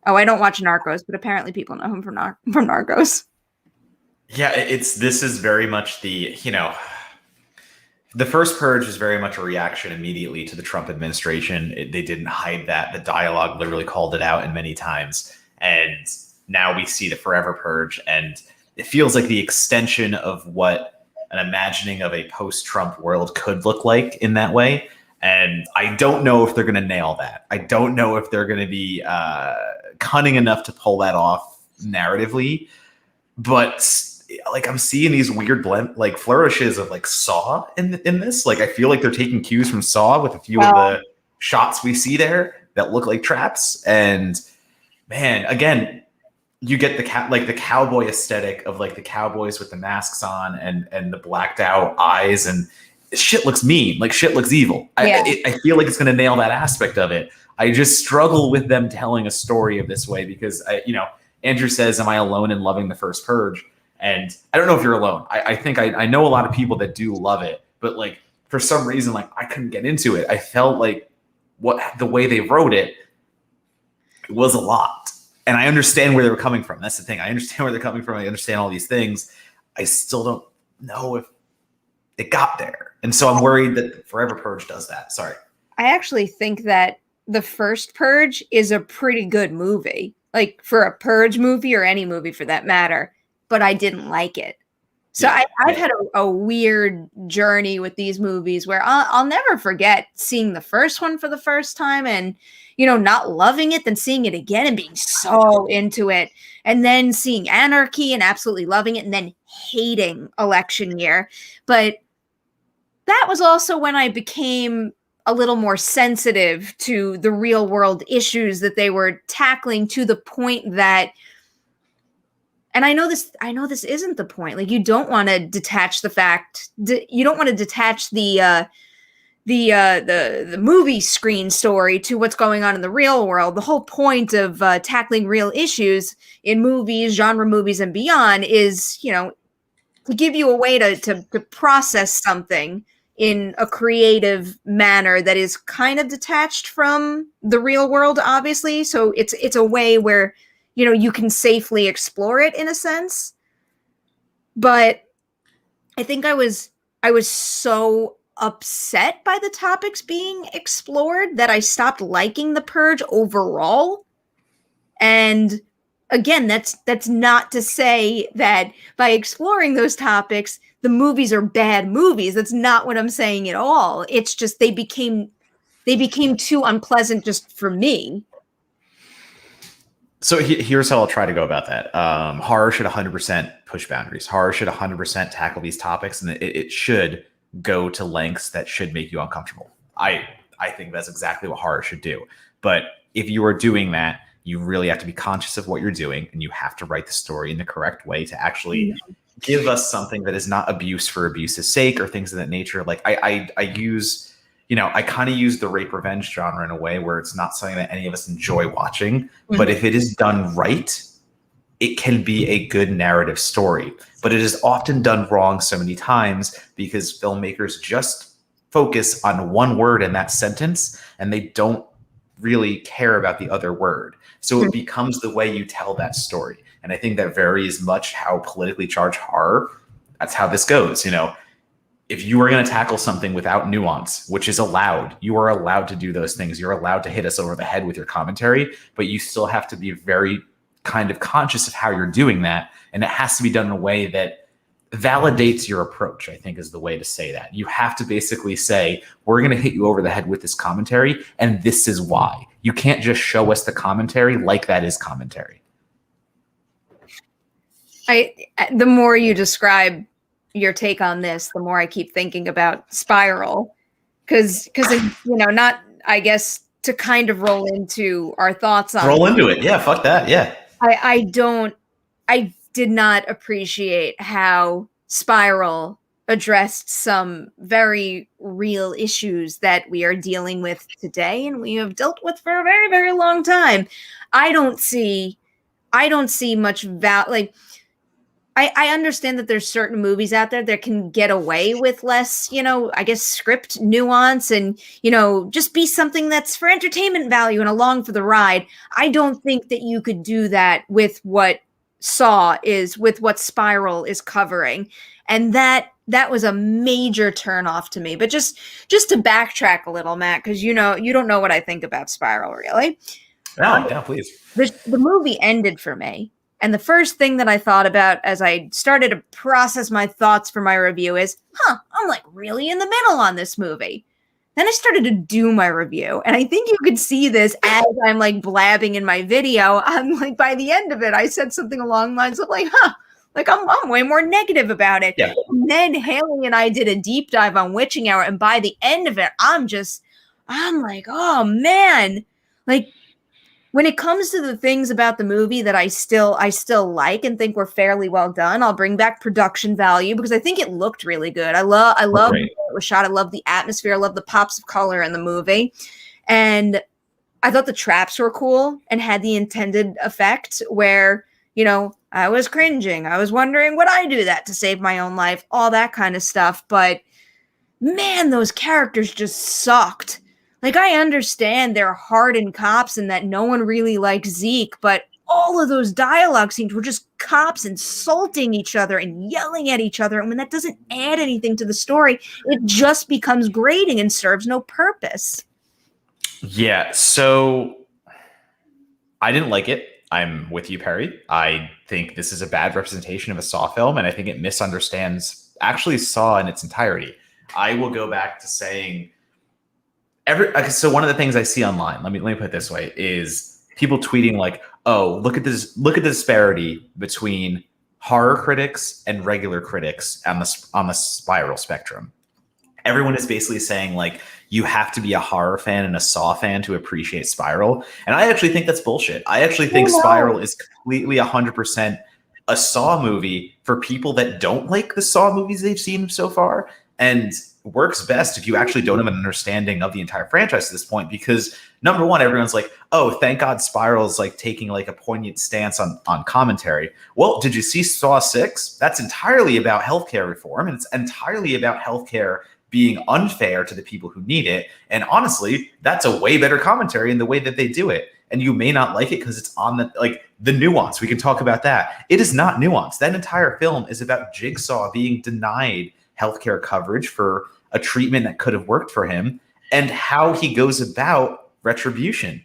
Oh, I don't watch Narcos, but apparently people know him from Narcos. Yeah, this is very much the, The first purge is very much a reaction immediately to the Trump administration. They didn't hide that. The dialogue literally called it out, and many times. And now we see the Forever Purge, and it feels like the extension of what an imagining of a post-Trump world could look like in that way. And I don't know if they're going to nail that. I don't know if they're going to be cunning enough to pull that off narratively. But like, I'm seeing these weird flourishes of like Saw in this. Like, I feel like they're taking cues from Saw with a few of the shots we see there that look like traps. And man, again, you get the cowboy aesthetic of like the cowboys with the masks on and the blacked out eyes, and shit looks mean, like shit looks evil. Yeah. I feel like it's going to nail that aspect of it. I just struggle with them telling a story of this way because Andrew says, am I alone in loving the first Purge? And I don't know if you're alone. I think I know a lot of people that do love it, but like for some reason, like I couldn't get into it. I felt like the way they wrote it was a lot. And I understand where they were coming from. That's the thing. I understand where they're coming from. I understand all these things. I still don't know if it got there. And so I'm worried that Forever Purge does that. Sorry. I actually think that the first Purge is a pretty good movie, like for a Purge movie or any movie for that matter, but I didn't like it. So I've had a weird journey with these movies where I'll never forget seeing the first one for the first time and, not loving it, then seeing it again and being so into it, and then seeing Anarchy and absolutely loving it, and then hating Election Year. But that was also when I became a little more sensitive to the real world issues that they were tackling, to the point that, and I know this isn't the point. Like, you don't want to detach the fact, you don't want to detach the movie screen story to what's going on in the real world. The whole point of tackling real issues in movies, genre movies, and beyond is, to give you a way to process something in a creative manner that is kind of detached from the real world, obviously. So it's a way where, you can safely explore it in a sense. But I think I was so upset by the topics being explored that I stopped liking The Purge overall. And again, that's not to say that by exploring those topics, the movies are bad movies. That's not what I'm saying at all. It's just they became too unpleasant just for me. So here's how I'll try to go about that. Horror should 100% push boundaries. Horror should 100% tackle these topics, and it should go to lengths that should make you uncomfortable. I think that's exactly what horror should do. But if you are doing that, you really have to be conscious of what you're doing, and you have to write the story in the correct way to actually give us something that is not abuse for abuse's sake or things of that nature. Like I use, I kind of use the rape revenge genre in a way where it's not something that any of us enjoy watching, but if it is done right, it can be a good narrative story. But it is often done wrong so many times because filmmakers just focus on one word in that sentence and they don't really care about the other word. So it becomes the way you tell that story. And I think that varies much how politically charged horror, that's how this goes. If you are going to tackle something without nuance, which is allowed, you are allowed to do those things. You're allowed to hit us over the head with your commentary, but you still have to be very kind of conscious of how you're doing that. And it has to be done in a way that validates your approach, I think is the way to say that. You have to basically say, we're going to hit you over the head with this commentary, and this is why. You can't just show us the commentary like that is commentary. The more you describe your take on this, the more I keep thinking about Spiral, because not, I guess, to kind of roll into our thoughts on roll into it. Yeah, fuck that. Yeah. I did not appreciate how Spiral addressed some very real issues that we are dealing with today and we have dealt with for a very, very long time. I don't see much I understand that there's certain movies out there that can get away with less, I guess, script nuance and, just be something that's for entertainment value and along for the ride. I don't think that you could do that with what Saw is with what Spiral is covering. And that was a major turnoff to me. But just to backtrack a little, Matt, because you don't know what I think about Spiral, really. No, please. The movie ended for me. And the first thing that I thought about as I started to process my thoughts for my review is, I'm like really in the middle on this movie. Then I started to do my review. And I think you could see this as I'm like blabbing in my video. I'm like, by the end of it, I said something along the lines of like, like I'm way more negative about it. Yeah. And then Haley and I did a deep dive on Witching Hour. And by the end of it, I'm like, oh man, like, when it comes to the things about the movie that I still like and think were fairly well done, I'll bring back production value because I think it looked really good. I love the way it was shot. I love the atmosphere. I love the pops of color in the movie. And I thought the traps were cool and had the intended effect where, I was cringing. I was wondering, would I do that to save my own life? All that kind of stuff. But man, those characters just sucked. Like, I understand they're hardened cops and that no one really likes Zeke, but all of those dialogue scenes were just cops insulting each other and yelling at each other. And when that doesn't add anything to the story, it just becomes grating and serves no purpose. Yeah, so I didn't like it. I'm with you, Perri. I think this is a bad representation of a Saw film, and I think it misunderstands actually Saw in its entirety. I will go back to saying... So one of the things I see online, let me put it this way, is people tweeting like, "Oh, look at the disparity between horror critics and regular critics on the Spiral spectrum." Everyone is basically saying like you have to be a horror fan and a Saw fan to appreciate Spiral, and I actually think that's bullshit. I actually think Spiral is completely 100% a Saw movie for people that don't like the Saw movies they've seen so far, and works best if you actually don't have an understanding of the entire franchise at this point, because number one, everyone's like, oh, thank God Spiral's like taking like a poignant stance on commentary. Well, did you see Saw 6? That's entirely about healthcare reform, and it's entirely about healthcare being unfair to the people who need it. And honestly, that's a way better commentary in the way that they do it. And you may not like it because it's on the nuance. We can talk about that. It is not nuanced. That entire film is about Jigsaw being denied healthcare coverage for a treatment that could have worked for him and how he goes about retribution.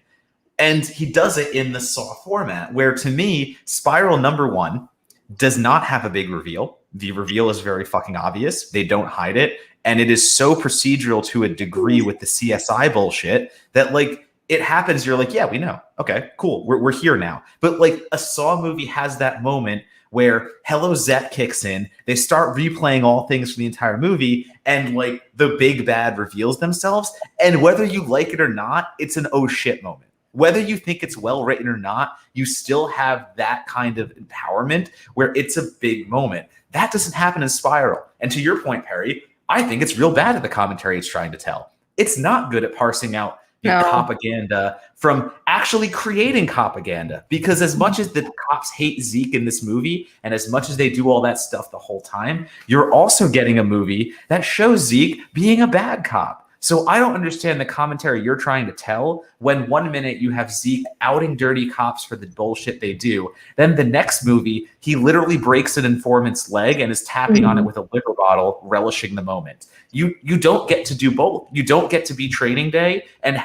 And he does it in the Saw format, where to me, Spiral number 1 does not have a big reveal. The reveal is very fucking obvious. They don't hide it. And it is so procedural to a degree with the CSI bullshit that like it happens. You're like, yeah, we know. Okay, cool. We're here now. But like a Saw movie has that moment where Hello Zack kicks in, they start replaying all things from the entire movie, and like the big bad reveals themselves. And whether you like it or not, it's an oh shit moment. Whether you think it's well written or not, you still have that kind of empowerment where it's a big moment. That doesn't happen in Spiral. And to your point, Perri, I think it's real bad at the commentary it's trying to tell. It's not good at parsing out propaganda from actually creating propaganda, because as much as the cops hate Zeke in this movie and as much as they do all that stuff the whole time, you're also getting a movie that shows Zeke being a bad cop. So I don't understand the commentary you're trying to tell when 1 minute you have Zeke outing dirty cops for the bullshit they do. Then the next movie, he literally breaks an informant's leg and is tapping on it with a liquor bottle, relishing the moment. You don't get to do both. You don't get to be Training Day and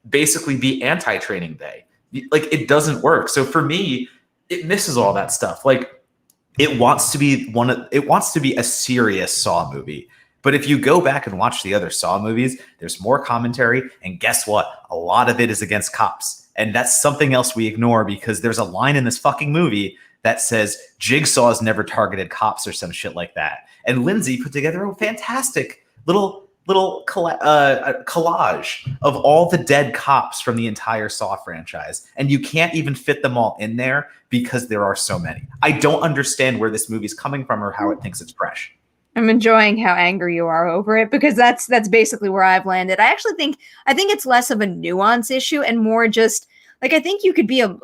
basically be anti-Training Day. Like, it doesn't work. So for me, it misses all that stuff. Like, it wants to be a serious Saw movie. But if you go back and watch the other Saw movies, there's more commentary, and guess what? A lot of it is against cops. And that's something else we ignore, because there's a line in this fucking movie that says Jigsaw's never targeted cops or some shit like that. And Lindsay put together a fantastic little collage of all the dead cops from the entire Saw franchise. And you can't even fit them all in there because there are so many. I don't understand where this movie's coming from or how it thinks it's fresh. I'm enjoying how angry you are over it, because that's basically where I've landed. I think it's less of a nuance issue and more just like, I think you could be a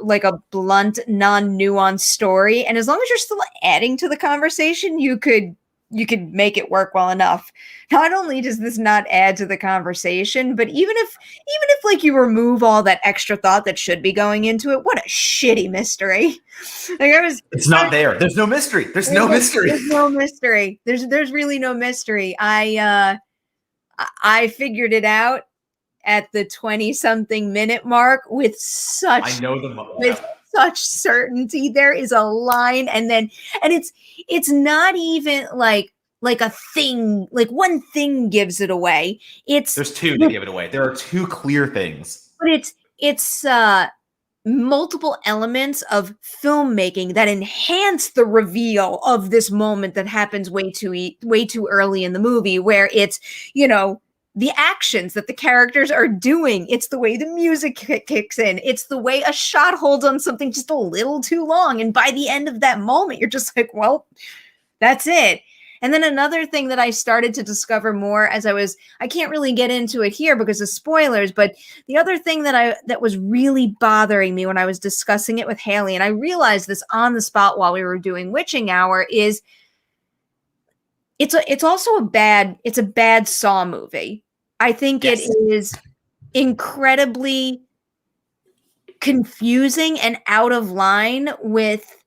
blunt, non-nuanced story, and as long as you're still adding to the conversation, you could make it work well enough. Not only does this not add to the conversation, but even if like you remove all that extra thought that should be going into it, what a shitty mystery. Like it's not there. There's no mystery. There's no mystery. There's no mystery. There's really no mystery. I figured it out at the 20-something minute mark with such such certainty. There is a line, and it's not even like a thing, like one thing gives it away. There's two that give it away. There are two clear things. But it's multiple elements of filmmaking that enhance the reveal of this moment that happens way too early in the movie, where it's, the actions that the characters are doing. It's the way the music kicks in. It's the way a shot holds on something just a little too long. And by the end of that moment, you're just like, well, that's it. And then another thing that I started to discover more as I can't really get into it here because of spoilers, but the other thing that was really bothering me when I was discussing it with Haley, and I realized this on the spot while we were doing Witching Hour, is it's also a bad Saw movie. I think It is incredibly confusing and out of line with,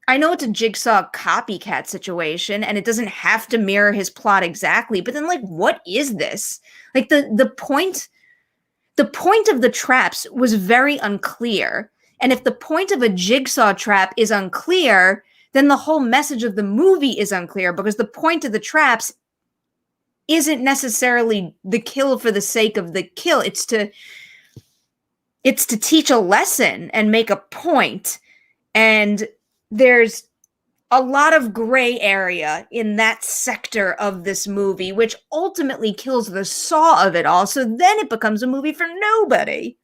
I know it's a Jigsaw copycat situation and it doesn't have to mirror his plot exactly, but then what is this? Like the point of the traps was very unclear. And if the point of a Jigsaw trap is unclear, then the whole message of the movie is unclear, because the point of the traps isn't necessarily the kill for the sake of the kill. It's to teach a lesson and make a point. And there's a lot of gray area in that sector of this movie, which ultimately kills the Saw of it all. So then it becomes a movie for nobody.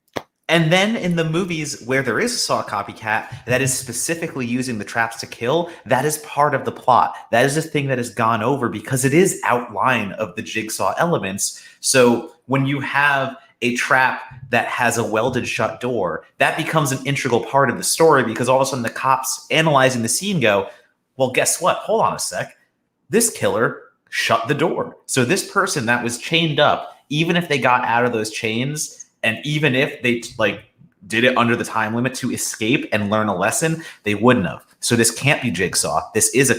And then in the movies where there is a Saw copycat that is specifically using the traps to kill, that is part of the plot. That is a thing that has gone over because it is outline of the Jigsaw elements. So when you have a trap that has a welded shut door, that becomes an integral part of the story, because all of a sudden the cops analyzing the scene go, well, guess what? Hold on a sec. This killer shut the door. So this person that was chained up, even if they got out of those chains, and even if they did it under the time limit to escape and learn a lesson, they wouldn't have. So this can't be Jigsaw. This is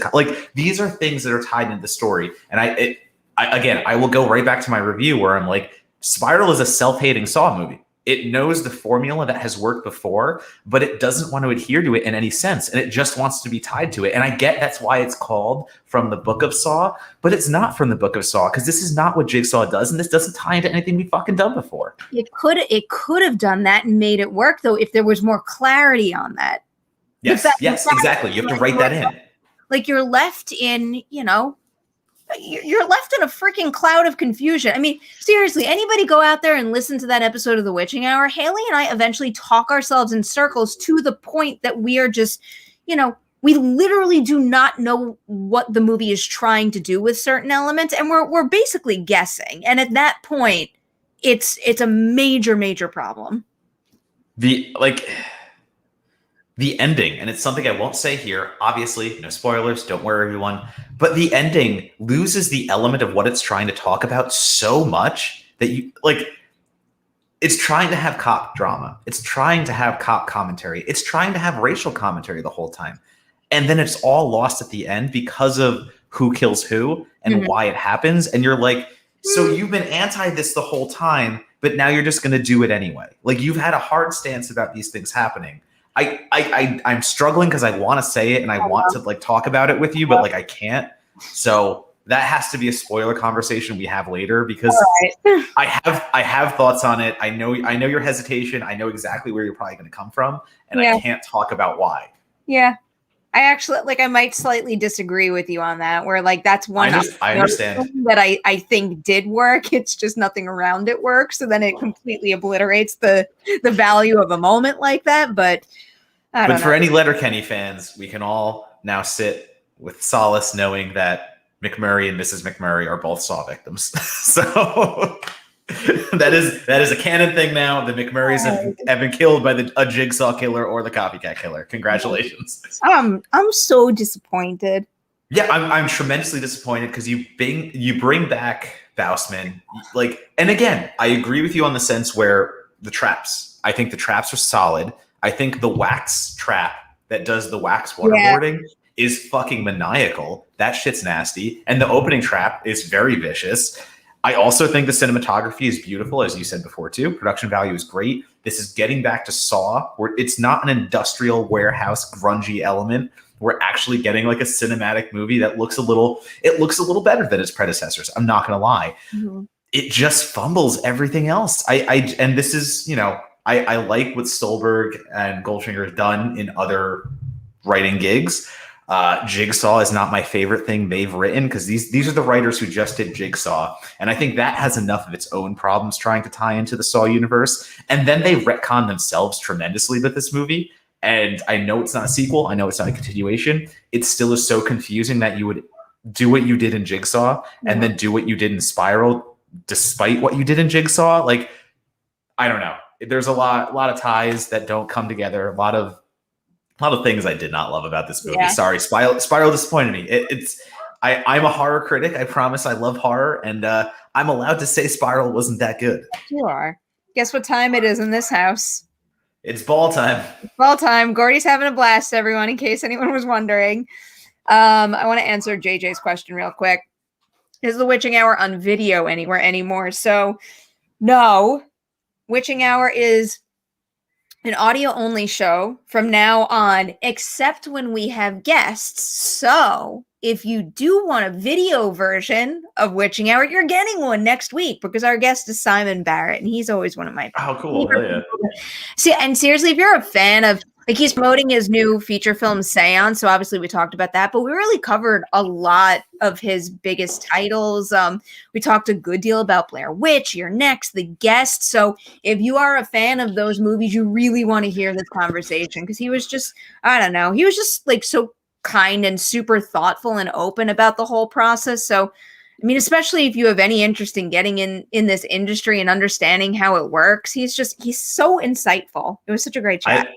these are things that are tied into the story. And I will go right back to my review where I'm like, Spiral is a self-hating Saw movie. It knows the formula that has worked before, but it doesn't want to adhere to it in any sense. And it just wants to be tied to it. And I get that's why it's called From the Book of Saw, but it's not from the Book of Saw, because this is not what Jigsaw does. And this doesn't tie into anything we've fucking done before. It could have done that and made it work, though, if there was more clarity on that. Yes, exactly. You have to write that in. Like, you're left in, you're left in a freaking cloud of confusion. I mean, seriously, anybody go out there and listen to that episode of The Witching Hour? Haley and I eventually talk ourselves in circles to the point that we are just, we literally do not know what the movie is trying to do with certain elements, and we're basically guessing. And at that point, it's a major, major problem. The ending, and it's something I won't say here, obviously, no spoilers, don't worry everyone, but the ending loses the element of what it's trying to talk about so much that it's trying to have cop drama. It's trying to have cop commentary. It's trying to have racial commentary the whole time. And then it's all lost at the end because of who kills who and why it happens. And you're like, so you've been anti this the whole time, but now you're just going to do it anyway. You've had a hard stance about these things happening. I'm struggling because I want to say it and I want to talk about it with you, but I can't. So that has to be a spoiler conversation we have later, because I have thoughts on it. I know your hesitation. I know exactly where you're probably going to come from, and I can't talk about why. Yeah. I actually I might slightly disagree with you on that, where that's one I understand that I think did work. It's just nothing around it works. So then it completely obliterates the value of a moment like that. But I don't know. For any Letterkenny fans, we can all now sit with solace knowing that McMurray and Mrs. McMurray are both Saw victims. So that is a canon thing now. The McMurrays have been killed by a Jigsaw killer or the copycat killer. Congratulations. I'm so disappointed. Yeah, I'm tremendously disappointed because you bring back Faustman, like, and again, I agree with you on the sense where the traps. I think the traps are solid. I think the wax trap that does the wax Yeah. waterboarding is fucking maniacal. That shit's nasty, and the opening trap is very vicious. I also think the cinematography is beautiful, as you said before too. Production value is great. This is getting back to Saw, where it's not an industrial warehouse grungy element. We're actually getting like a cinematic movie that looks a little better than its predecessors. I'm not gonna lie. Mm-hmm. It just fumbles everything else. And this is, I like what Stolberg and Goldfinger have done in other writing gigs. Jigsaw is not my favorite thing they've written because these are the writers who just did Jigsaw, and I think that has enough of its own problems trying to tie into the Saw universe. And then they retcon themselves tremendously with this movie. And I know it's not a sequel. I know it's not a continuation. It still is so confusing that you would do what you did in Jigsaw and then do what you did in Spiral, despite what you did in Jigsaw. Like, I don't know. There's a lot of ties that don't come together. A lot of things I did not love about this movie. Yeah. Sorry, Spiral disappointed me. I'm a horror critic. I promise I love horror, and I'm allowed to say Spiral wasn't that good. You are. Guess what time it is in this house? It's ball time. It's ball time. Gordy's having a blast, everyone, in case anyone was wondering. I want to answer JJ's question real quick. Is the Witching Hour on video anywhere anymore? So, no. Witching Hour is an audio-only show from now on, except when we have guests. So, if you do want a video version of Witching Hour, you're getting one next week because our guest is Simon Barrett, and he's always one of my Oh, cool. Hell yeah. See, and seriously, if you're a fan of, like, he's promoting his new feature film Seance, so obviously we talked about that, but we really covered a lot of his biggest titles. We talked a good deal about Blair Witch, You're Next, The Guest. So if you are a fan of those movies, you really want to hear this conversation because he was just, I don't know, he was just like so kind and super thoughtful and open about the whole process. So I mean, especially if you have any interest in getting in this industry and understanding how it works, he's so insightful. It was such a great chat.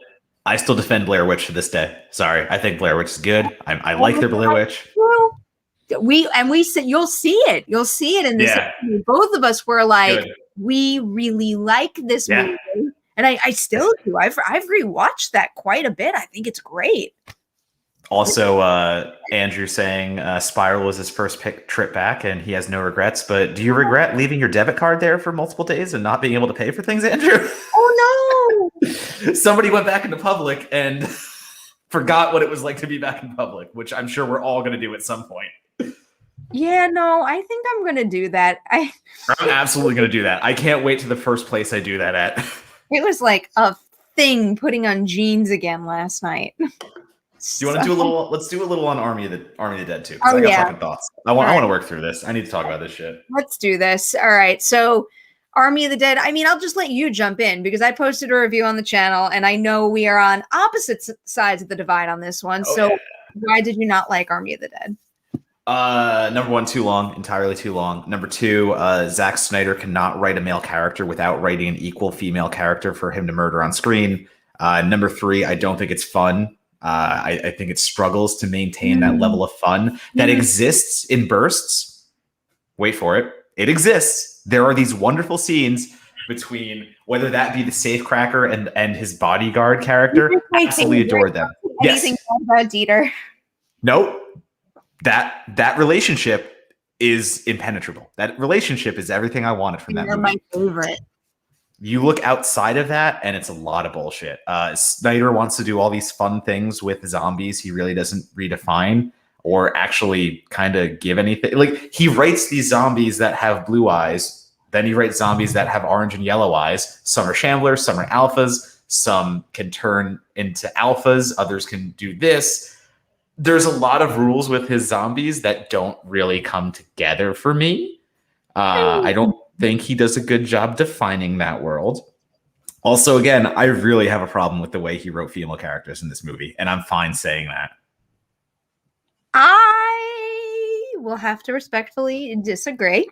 I still defend Blair Witch to this day. Sorry, I think Blair Witch is good. I like their Blair Witch. You'll see it. You'll see it in this. Yeah. Both of us were like, Good. we really like this movie, and I still do. I've rewatched that quite a bit. I think it's great. Also, Andrew saying Spiral was his first trip back and he has no regrets. But do you regret leaving your debit card there for multiple days and not being able to pay for things, Andrew? Oh, no. Somebody went back into public and forgot what it was like to be back in public, which I'm sure we're all going to do at some point. Yeah, no, I think I'm going to do that. I'm absolutely going to do that. I can't wait to the first place I do that at. It was like a thing putting on jeans again last night. Do you want to do a little? Let's do a little on Army of the Dead too. Oh, I got yeah. fucking thoughts. I want to work through this. I need to talk about this shit. Let's do this. All right. So, Army of the Dead. I mean, I'll just let you jump in because I posted a review on the channel, and I know we are on opposite sides of the divide on this one. Oh, so, yeah. Why did you not like Army of the Dead? Number one, too long, entirely too long. Number two, Zack Snyder cannot write a male character without writing an equal female character for him to murder on screen. Number three, I don't think it's fun. I think it struggles to maintain that level of fun that exists in bursts. Wait for it. It exists. There are these wonderful scenes between whether that be the safecracker and his bodyguard character. Absolutely adore them. Anything about Dieter? Nope. That relationship is impenetrable. That relationship is everything I wanted from that movie. My favorite. You look outside of that, and it's a lot of bullshit. Snyder wants to do all these fun things with zombies. He really doesn't redefine or actually kind of give anything. Like, he writes these zombies that have blue eyes. Then he writes zombies that have orange and yellow eyes. Some are shamblers, some are alphas. Some can turn into alphas. Others can do this. There's a lot of rules with his zombies that don't really come together for me. I don't think he does a good job defining that world. Also, again, I really have a problem with the way he wrote female characters in this movie, and I'm fine saying that. I will have to respectfully disagree.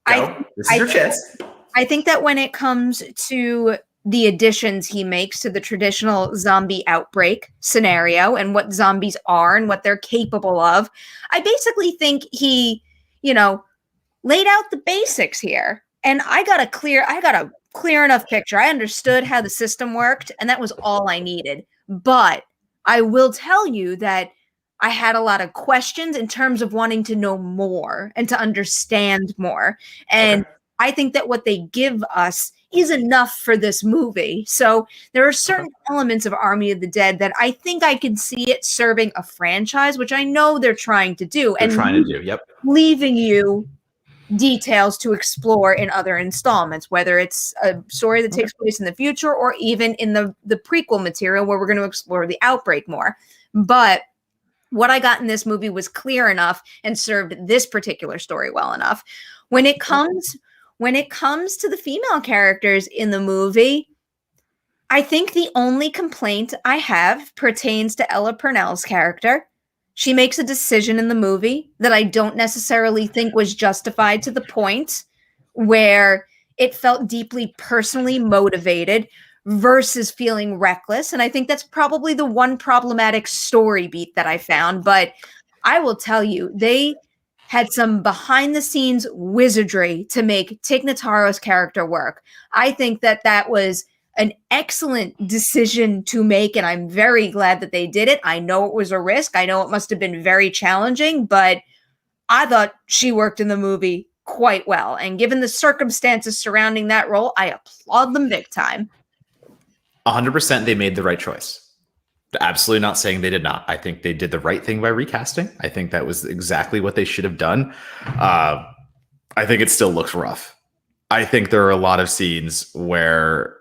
This is your chance. I think that when it comes to the additions he makes to the traditional zombie outbreak scenario and what zombies are and what they're capable of. I basically think he, laid out the basics here. And I got a clear enough picture. I understood how the system worked, and that was all I needed. But I will tell you that I had a lot of questions in terms of wanting to know more and to understand more. And I think that what they give us is enough for this movie. So there are certain elements of Army of the Dead that I think I could see it serving a franchise, which I know they're trying to do. Leaving you details to explore in other installments, whether it's a story that takes place in the future or even in the prequel material where we're going to explore the outbreak more. But what I got in this movie was clear enough and served this particular story well enough. When it comes to the female characters in the movie, I think the only complaint I have pertains to Ella Purnell's character. She makes a decision in the movie that I don't necessarily think was justified to the point where it felt deeply personally motivated versus feeling reckless. And I think that's probably the one problematic story beat that I found. But I will tell you, they had some behind the scenes wizardry to make Tig Notaro's character work. I think that was an excellent decision to make, and I'm very glad that they did it. I know it was a risk. I know it must have been very challenging, but I thought she worked in the movie quite well. And given the circumstances surrounding that role, I applaud them big time. 100% they made the right choice. Absolutely not saying they did not. I think they did the right thing by recasting. I think that was exactly what they should have done. I think it still looks rough. I think there are a lot of scenes where,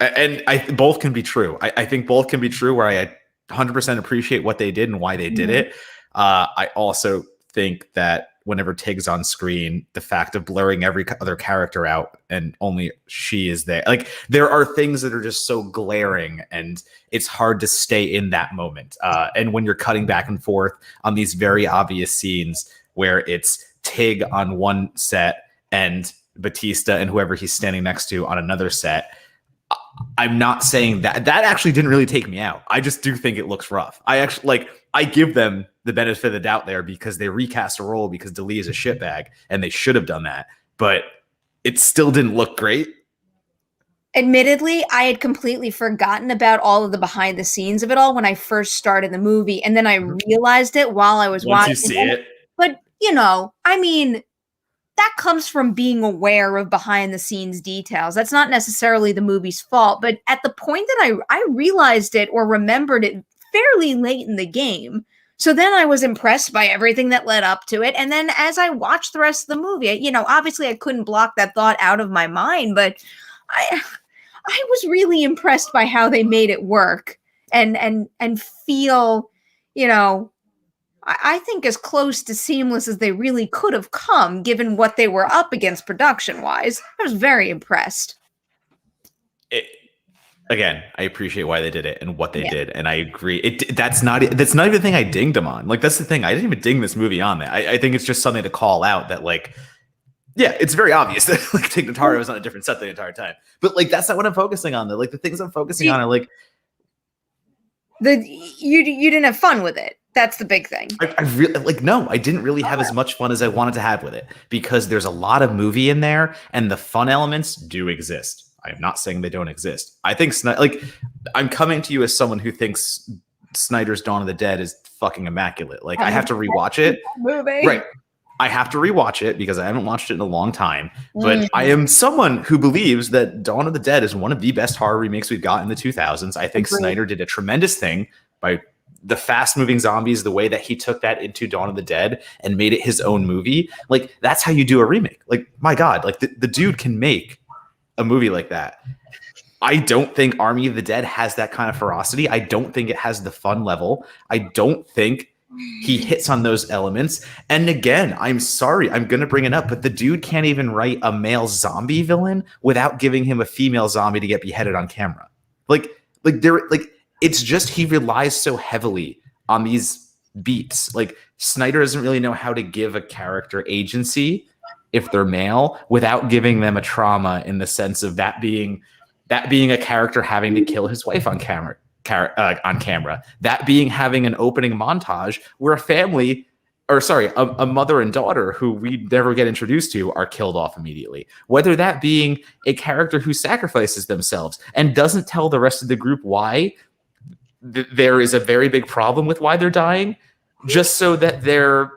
and both can be true. I think both can be true where I 100% appreciate what they did and why they did it. I also think that whenever Tig's on screen, the fact of blurring every other character out and only she is there. Like, there are things that are just so glaring and it's hard to stay in that moment. And when you're cutting back and forth on these very obvious scenes where it's Tig on one set and Batista and whoever he's standing next to on another set, I'm not saying that actually didn't really take me out. I just do think it looks rough. I give them the benefit of the doubt there because they recast a role because Dali is a shitbag and they should have done that, but it still didn't look great. Admittedly, I had completely forgotten about all of the behind the scenes of it all when I first started the movie, and then I realized it while I was watching. Once you see it. But, that comes from being aware of behind the scenes details. That's not necessarily the movie's fault, but at the point that I realized it or remembered it fairly late in the game. So then I was impressed by everything that led up to it. And then as I watched the rest of the movie, obviously I couldn't block that thought out of my mind, but I was really impressed by how they made it work and feel, I think as close to seamless as they really could have come, given what they were up against production-wise. I was very impressed. Again, I appreciate why they did it and what they did, and I agree. That's not even the thing I dinged them on. Like, that's the thing. I didn't even ding this movie on that. I think it's just something to call out that, it's very obvious that Tig Notaro was on a different set the entire time. But that's not what I'm focusing on. Though, the things I'm focusing on are you didn't have fun with it. That's the big thing. I really no, I didn't really have as much fun as I wanted to have with it because there's a lot of movie in there and the fun elements do exist. I'm not saying they don't exist. I think I'm coming to you as someone who thinks Snyder's Dawn of the Dead is fucking immaculate. I have to rewatch it. Movie. Right. I have to rewatch it because I haven't watched it in a long time. But I am someone who believes that Dawn of the Dead is one of the best horror remakes we've got in the 2000s. I think Snyder did a tremendous thing by the fast-moving zombies, the way that he took that into Dawn of the Dead and made it his own movie. That's how you do a remake. My God, the dude can make a movie like that. I don't think Army of the Dead has that kind of ferocity. I don't think it has the fun level. I don't think he hits on those elements. And again, I'm sorry, I'm going to bring it up, but the dude can't even write a male zombie villain without giving him a female zombie to get beheaded on camera. It's just he relies so heavily on these beats. Snyder doesn't really know how to give a character agency if they're male without giving them a trauma in the sense of that being That being a character having to kill his wife on camera, that being having an opening montage where a mother and daughter who we never get introduced to are killed off immediately. Whether that being a character who sacrifices themselves and doesn't tell the rest of the group why there is a very big problem with why they're dying, just so that their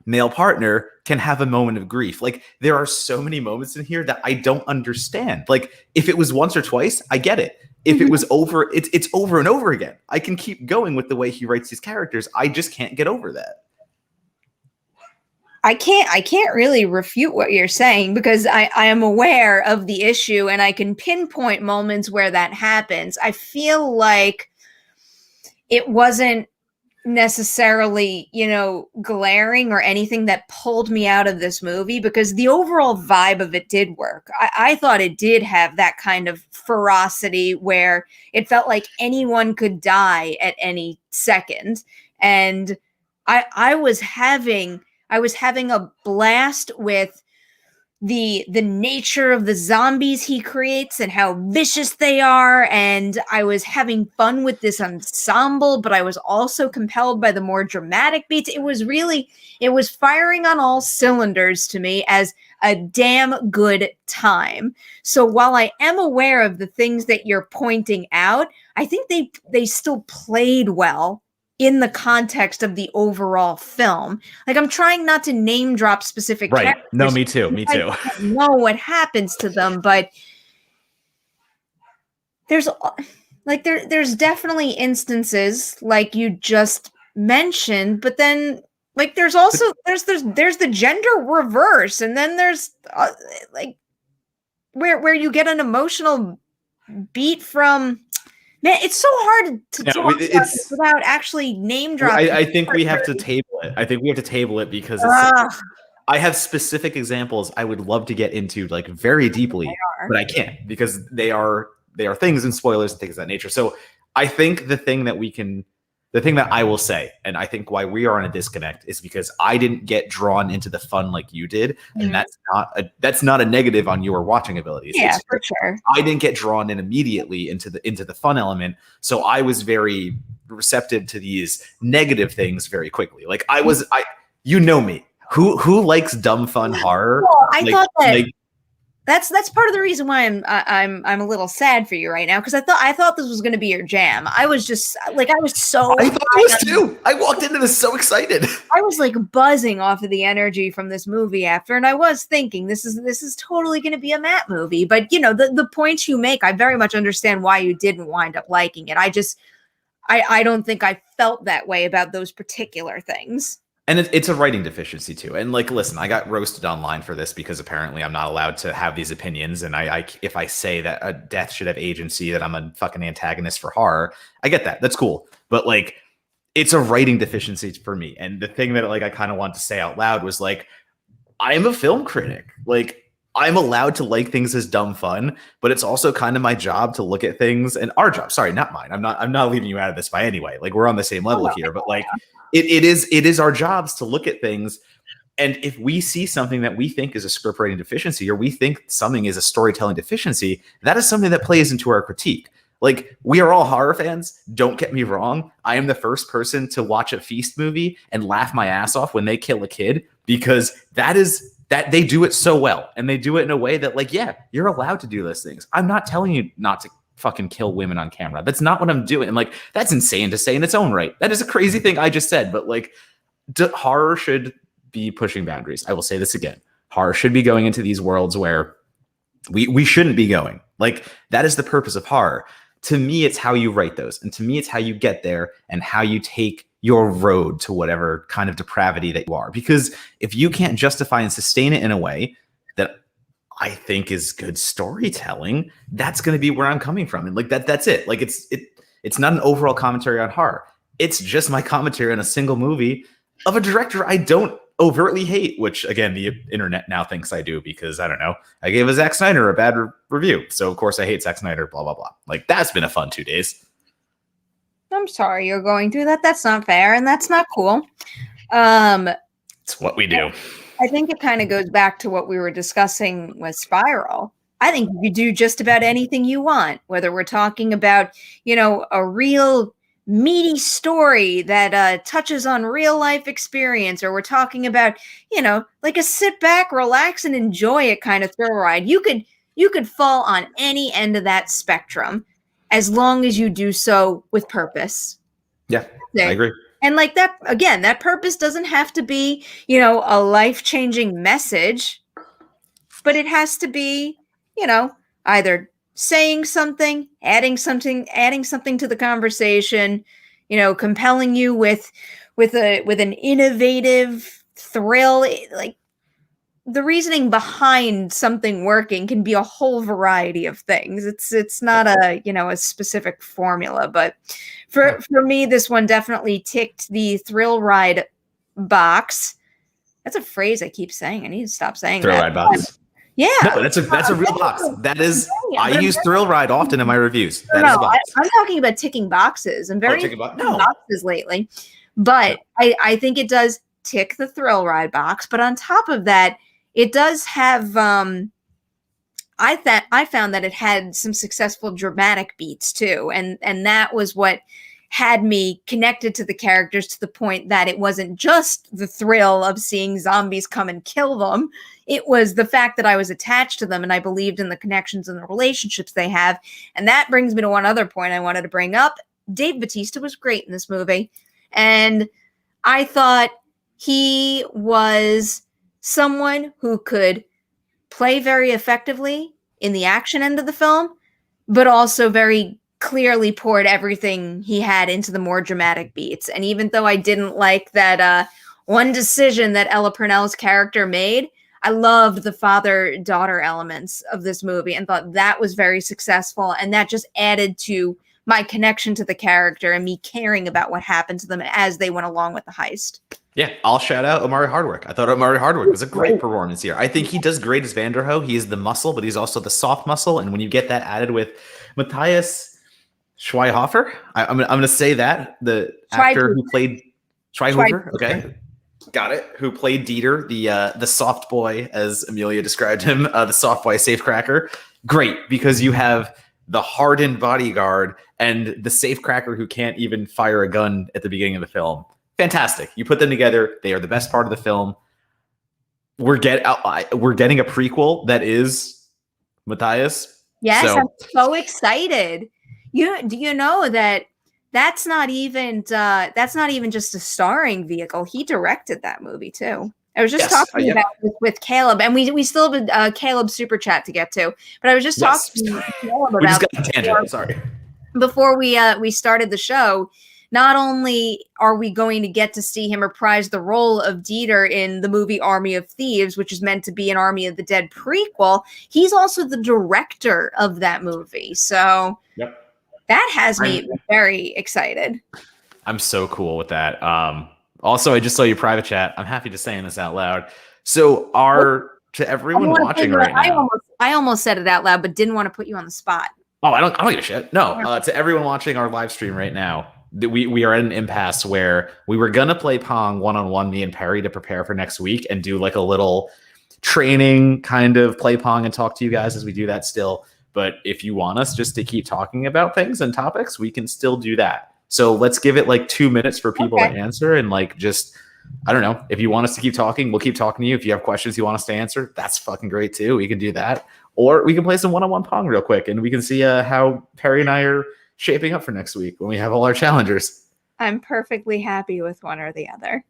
male partner can have a moment of grief. Like, there are so many moments in here that I don't understand. Like, if it was once or twice, I get it. If it was over, it's over and over again. I can keep going with the way he writes these characters. I just can't get over that. I can't really refute what you're saying, because I am aware of the issue and I can pinpoint moments where that happens. I feel like it wasn't necessarily, glaring or anything that pulled me out of this movie, because the overall vibe of it did work. I thought it did have that kind of ferocity where it felt like anyone could die at any second. And I was having a blast with the nature of the zombies he creates and how vicious they are, and I was having fun with this ensemble, but I was also compelled by the more dramatic beats. It was firing on all cylinders to me as a damn good time. So while I am aware of the things that you're pointing out, I think they still played well in the context of the overall film. Like, I'm trying not to name drop specific characters. No, me too. I don't know what happens to them, but there's definitely instances like you just mentioned, but then like there's also there's the gender reverse, and then there's like where you get an emotional beat from. Man, it's so hard to talk about this without actually name dropping. I think we have to table it. I think we have to table it because I have specific examples I would love to get into, like, very deeply, but I can't, because they are things and spoilers and things of that nature. So I think the thing that I will say, and I think why we are on a disconnect, is because I didn't get drawn into the fun like you did, and that's not a negative on your watching abilities. Yeah, for sure. I didn't get drawn in immediately into the fun element, so I was very receptive to these negative things very quickly. Like, you know me, who likes dumb fun horror? Well, I thought that. That's part of the reason why I'm a little sad for you right now, because I thought this was going to be your jam. I was just like, I thought it was too. I walked into this so excited. I was like buzzing off of the energy from this movie after, and I was thinking this is totally going to be a Matt movie. But the points you make, I very much understand why you didn't wind up liking it. I don't think I felt that way about those particular things. And it's a writing deficiency too. And like, listen, I got roasted online for this because apparently I'm not allowed to have these opinions. And if I say that a death should have agency, that I'm a fucking antagonist for horror, I get that. That's cool. But like, it's a writing deficiency for me. And the thing that like I kind of wanted to say out loud was like, I'm a film critic. Like, I'm allowed to like things as dumb fun, but it's also kind of my job to look at things, and our job. Sorry, not mine. I'm not leaving you out of this by any way. Like, we're on the same level here, but like, it is our jobs to look at things. And if we see something that we think is a script writing deficiency, or we think something is a storytelling deficiency, that is something that plays into our critique. Like, we are all horror fans. Don't get me wrong. I am the first person to watch a Feast movie and laugh my ass off when they kill a kid, because that they do it so well. And they do it in a way that, like, yeah, you're allowed to do those things. I'm not telling you not to fucking kill women on camera. That's not what I'm doing. And like, that's insane to say in its own right. That is a crazy thing I just said, but like, horror should be pushing boundaries. I will say this again. Horror should be going into these worlds where we shouldn't be going. Like, that is the purpose of horror. To me, it's how you write those. And to me, it's how you get there and how you take your road to whatever kind of depravity that you are. Because if you can't justify and sustain it in a way that I think is good storytelling, that's going to be where I'm coming from. And like, that's it. Like, it's not an overall commentary on horror. It's just my commentary on a single movie of a director I don't overtly hate, which again, the internet now thinks I do, because I don't know, I gave a Zack Snyder a bad review. So of course I hate Zack Snyder, blah, blah, blah. Like, that's been a fun 2 days. I'm sorry you're going through that. That's not fair. And that's not cool. It's what we do. I think it kind of goes back to what we were discussing with Spiral. I think you could do just about anything you want, whether we're talking about, a real meaty story that touches on real life experience, or we're talking about, like a sit back, relax, and enjoy it kind of thrill ride. You could fall on any end of that spectrum as long as you do so with purpose. Yeah, I agree. And like that, again, that purpose doesn't have to be, a life-changing message, but it has to be, either saying something, adding something to the conversation, compelling you with an innovative thrill. Like, the reasoning behind something working can be a whole variety of things. It's not a specific formula, but for me, this one definitely ticked the thrill ride box. That's a phrase I keep saying. I need to stop saying thrill that. Ride box. Yeah, no, that's a real box. That is, I use thrill ride often in my reviews. That is a box. I'm talking about ticking boxes. I'm very ticking boxes lately, but I think it does tick the thrill ride box. But on top of that, it does have. I found that it had some successful dramatic beats too, and that was what had me connected to the characters to the point that it wasn't just the thrill of seeing zombies come and kill them. It was the fact that I was attached to them and I believed in the connections and the relationships they have. And that brings me to one other point I wanted to bring up. Dave Bautista was great in this movie. And I thought he was someone who could play very effectively in the action end of the film, but also very clearly poured everything he had into the more dramatic beats. And even though I didn't like that one decision that Ella Purnell's character made, I loved the father-daughter elements of this movie and thought that was very successful. And that just added to my connection to the character and me caring about what happened to them as they went along with the heist. Yeah, I'll shout out Omari Hardwick. I thought Omari Hardwick was a great performance here. I think he does great as Vanderho. He is the muscle, but he's also the soft muscle. And when you get that added with Matthias Schweihofer, I'm going to say that, the actor who played Schweihofer, okay, got it, who played Dieter, the soft boy, as Amelia described him, the soft boy safecracker. Great, because you have the hardened bodyguard and the safecracker who can't even fire a gun at the beginning of the film. Fantastic. You put them together. They are the best part of the film. We're getting a prequel that is Matthias. Yes, I'm so excited. Do you know that that's not even just a starring vehicle. He directed that movie too. I was just talking about this with Caleb, and we still have a Caleb super chat to get to. But I was just talking to Caleb about. We just got a tangent. Sorry. Before we started the show, not only are we going to get to see him reprise the role of Dieter in the movie Army of Thieves, which is meant to be an Army of the Dead prequel, he's also the director of that movie. So that has me very excited. I'm so cool with that. Also, I just saw your private chat. I'm happy to saying this out loud. So to everyone watching right now. I almost said it out loud, but didn't want to put you on the spot. Oh, I don't give a shit. No, to everyone watching our live stream right now, we are at an impasse where we were going to play Pong one-on-one, me and Perri, to prepare for next week and do like a little training kind of play Pong and talk to you guys as we do that still. But if you want us just to keep talking about things and topics, we can still do that. So let's give it like 2 minutes for people to answer and like just, I don't know, if you want us to keep talking, we'll keep talking to you. If you have questions you want us to answer, that's fucking great too. We can do that. Or we can play some one-on-one Pong real quick and we can see how Perri and I are shaping up for next week when we have all our challengers. I'm perfectly happy with one or the other.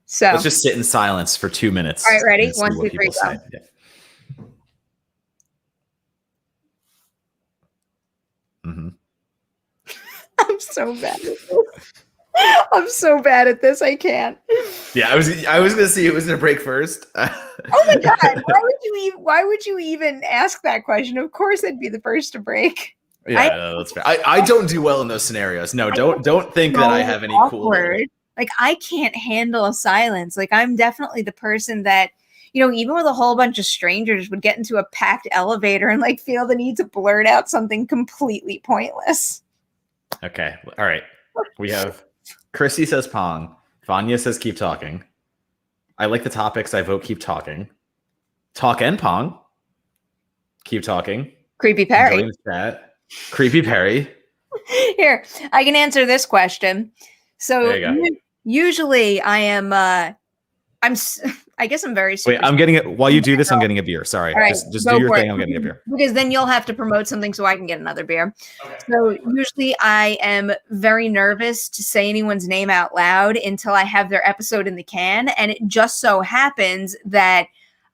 So let's just sit in silence for 2 minutes. All right, ready? 1, 2, 3, go. Yeah. Mm-hmm. I'm so bad at this. I'm so bad at this. I can't. Yeah, I was gonna see who was gonna break first. Oh my god! Why would you even ask that question? Of course, I'd be the first to break. Yeah, that's fair. I don't do well in those scenarios. No, don't think that I have any awkward. Cool. Like I can't handle silence. Like I'm definitely the person that, even with a whole bunch of strangers, would get into a packed elevator and like feel the need to blurt out something completely pointless. Okay. All right. We have Chrissy says Pong. Vanya says keep talking. I like the topics. I vote keep talking. Talk and Pong. Keep talking. Creepy Perri. Join the chat. Creepy Perri. Here, I can answer this question. So There you go. usually I am I guess I'm very Wait, I'm getting it while you do this. I'm getting a beer. Sorry, All right, just do your thing. I'm getting a beer because then you'll have to promote something so I can get another beer. Okay. So usually I am very nervous to say anyone's name out loud until I have their episode in the can, and it just so happens that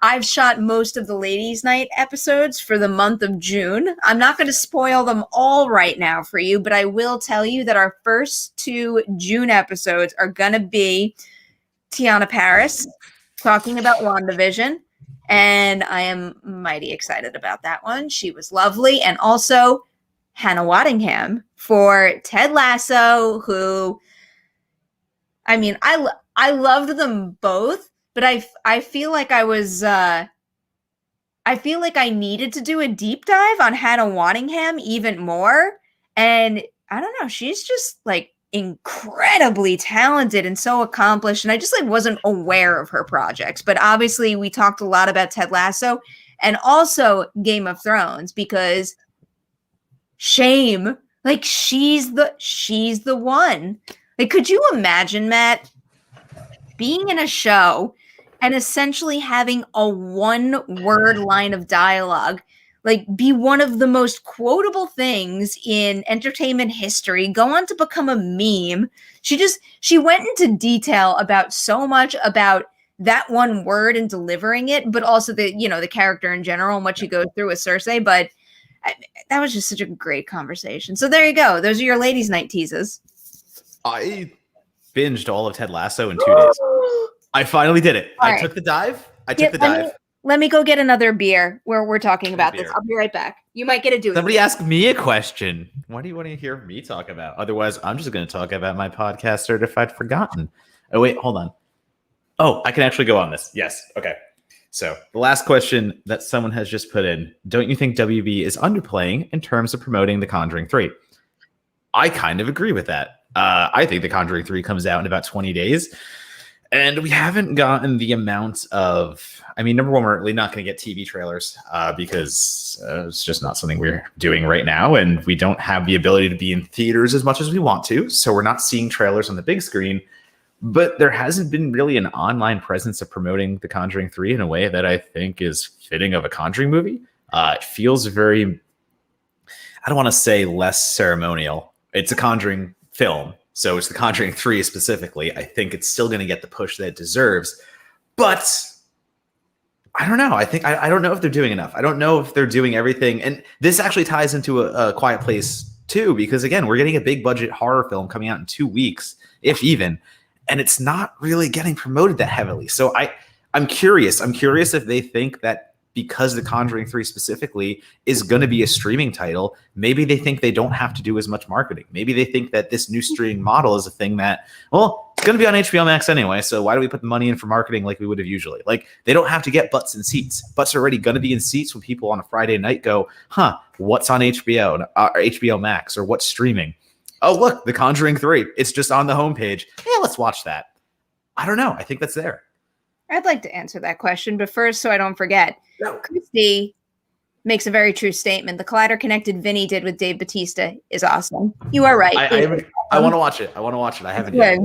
I've shot most of the Ladies' Night episodes for the month of June. I'm not going to spoil them all right now for you, but I will tell you that our first 2 June episodes are going to be Tiana Paris talking about WandaVision, and I am mighty excited about that one. She was lovely. And also Hannah Waddingham for Ted Lasso, who, I mean, I loved them both, but I feel like I feel like I needed to do a deep dive on Hannah Waddingham even more. And I don't know, she's just like incredibly talented and so accomplished, and I just like wasn't aware of her projects. But obviously we talked a lot about Ted Lasso and also Game of Thrones, because shame, like she's the one. Like, could you imagine, Matt, being in a show and essentially having a 1-word line of dialogue like be one of the most quotable things in entertainment history, go on to become a meme? She went into detail about so much about that one word and delivering it, but also the character in general and what she goes through with Cersei. But that was just such a great conversation. So there you go. Those are your ladies' night teases. I binged all of Ted Lasso in 2 days. I finally did it. I took the dive. Let me go get another beer where we're talking about this. I'll be right back. You might get a do. Somebody ask me a question. Why do you want to hear me talk about? Otherwise, I'm just going to talk about my podcast, Certified Forgotten. Oh, wait, hold on. Oh, I can actually go on this. Yes. Okay. So the last question that someone has just put in, don't you think WB is underplaying in terms of promoting The Conjuring 3? I kind of agree with that. I think The Conjuring 3 comes out in about 20 days. And we haven't gotten the amount of, I mean, number one, we're really not going to get TV trailers because it's just not something we're doing right now. And we don't have the ability to be in theaters as much as we want to. So we're not seeing trailers on the big screen. But there hasn't been really an online presence of promoting The Conjuring 3 in a way that I think is fitting of a Conjuring movie. It feels very, I don't want to say less ceremonial. It's a Conjuring film. So it's The Conjuring 3 specifically. I think it's still going to get the push that it deserves. But I don't know. I don't know if they're doing enough. I don't know if they're doing everything. And this actually ties into a Quiet Place too, because again, we're getting a big budget horror film coming out in 2 weeks, if even. And it's not really getting promoted that heavily. So I'm curious. I'm curious if they think that because The Conjuring 3 specifically is going to be a streaming title, maybe they think they don't have to do as much marketing. Maybe they think that this new streaming model is a thing that, well, it's going to be on HBO Max anyway, so why do we put the money in for marketing like we would have usually? Like, they don't have to get butts in seats. Butts are already going to be in seats when people on a Friday night go, what's on HBO or HBO Max, or what's streaming? Oh, look, The Conjuring 3. It's just on the homepage. Yeah, let's watch that. I don't know. I think that's there. I'd like to answer that question, but first, so I don't forget, Christy makes a very true statement. The Collider-connected Vinny did with Dave Bautista is awesome. You are right. I want to watch it. I haven't yet.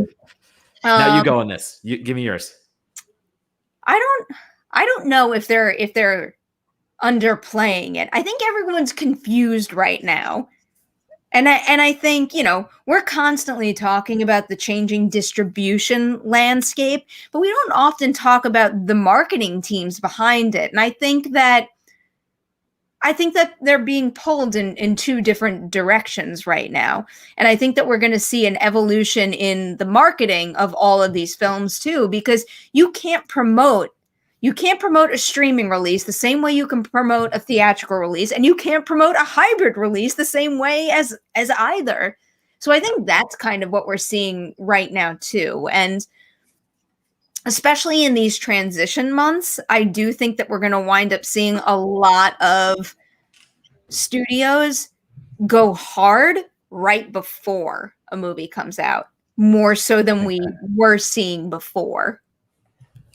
Now you go on this. Give me yours. I don't know if they're underplaying it. I think everyone's confused right now. And I think, we're constantly talking about the changing distribution landscape, but we don't often talk about the marketing teams behind it. And I think that they're being pulled in 2 different directions right now. And I think that we're going to see an evolution in the marketing of all of these films too, because you can't promote a streaming release the same way you can promote a theatrical release, and you can't promote a hybrid release the same way as either. So I think that's kind of what we're seeing right now too. And especially in these transition months, I do think that we're going to wind up seeing a lot of studios go hard right before a movie comes out, more so than we were seeing before.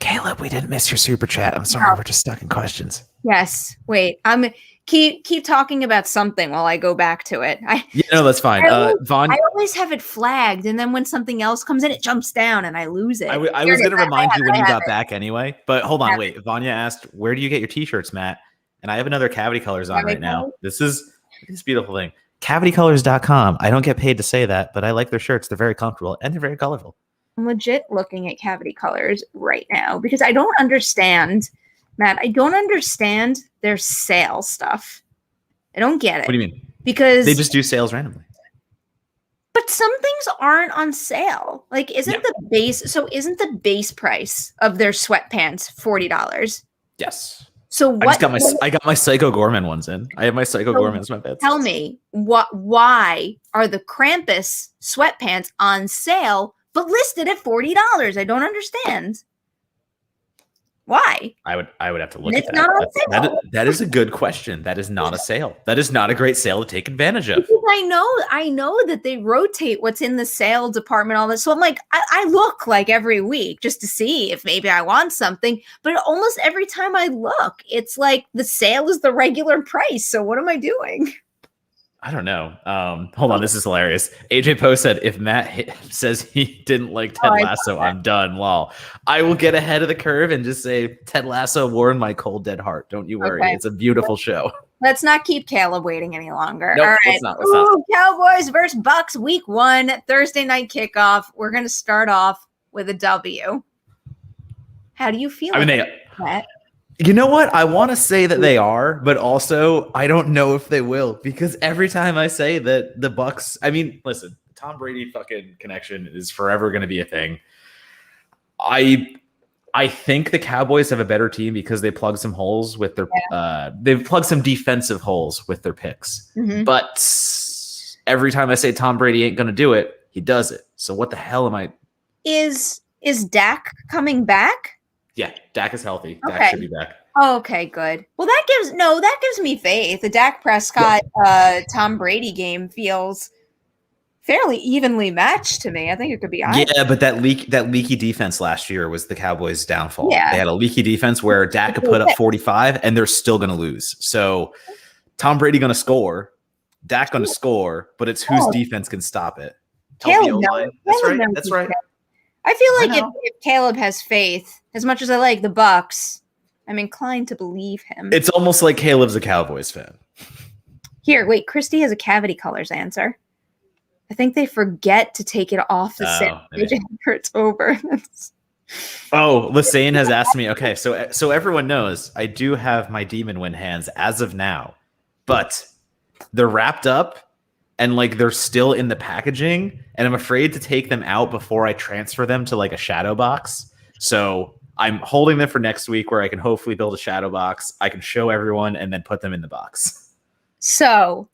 Caleb, we didn't miss your super chat. I'm sorry, we're just stuck in questions. Yes. Wait. Keep talking about something while I go back to it. That's fine. Vaughn, I always have it flagged, and then when something else comes in, it jumps down, and I lose it. I was going to remind you when you got back anyway. But hold on, wait. Vanya asked, "Where do you get your t-shirts, Matt?" And I have another Cavity Colors on right now. This is this beautiful thing. CavityColors.com. I don't get paid to say that, but I like their shirts. They're very comfortable and they're very colorful. I'm legit looking at Cavity Colors right now because I don't understand, Matt. I don't understand their sale stuff. I don't get it. What do you mean? Because they just do sales randomly. But some things aren't on sale. Like, isn't the base price of their sweatpants $40? Yes. So what? I got my Psycho Gorman ones in. I have my Psycho Gorman sweatpants. Tell me why are the Krampus sweatpants on sale but listed at $40? I don't understand. Why? I would have to look at that. That is a good question. That is not a sale. That is not a great sale to take advantage of. Because I know that they rotate what's in the sale department, all this. So I'm like, I look like every week just to see if maybe I want something. But almost every time I look, it's like the sale is the regular price. So what am I doing? I don't know. Hold on, this is hilarious. AJ Poe said, if Matt says he didn't like Ted Lasso, I'm done. Lol. I will get ahead of the curve and just say Ted Lasso warmed my cold, dead heart. Don't you worry. Okay. It's a beautiful show. Let's not keep Caleb waiting any longer. Nope, all right. Let's not. Cowboys versus Bucks, week 1, Thursday night kickoff. We're going to start off with a W. How do you feel about that? You know what? I want to say that they are, but also I don't know if they will because every time I say that the Bucks, I mean, listen, Tom Brady fucking connection is forever going to be a thing. I think the Cowboys have a better team because they plug some holes with their they've plugged some defensive holes with their picks. Mm-hmm. But every time I say Tom Brady ain't going to do it, he does it. So what the hell am I? Is Dak coming back? Yeah, Dak is healthy. Okay. Dak should be back. Okay, good. Well, that gives me faith. The Dak Prescott Tom Brady game feels fairly evenly matched to me. I think it could be. Yeah, but that leaky defense last year was the Cowboys' downfall. Yeah. They had a leaky defense where Dak could put up 45 and they're still going to lose. So Tom Brady going to score, Dak going to score, but it's whose defense can stop it. That's right. I feel like if Caleb has faith, as much as I like the Bucks, I'm inclined to believe him. It's almost like Caleb's a Cowboys fan. Here, wait, Christy has a Cavity Colors answer. I think they forget to take it off the sale page after it's over. Lassane has asked me. Okay, so everyone knows I do have my Demon Win hands as of now, but they're wrapped up. And like they're still in the packaging, and I'm afraid to take them out before I transfer them to like a shadow box. So I'm holding them for next week where I can hopefully build a shadow box. I can show everyone and then put them in the box. So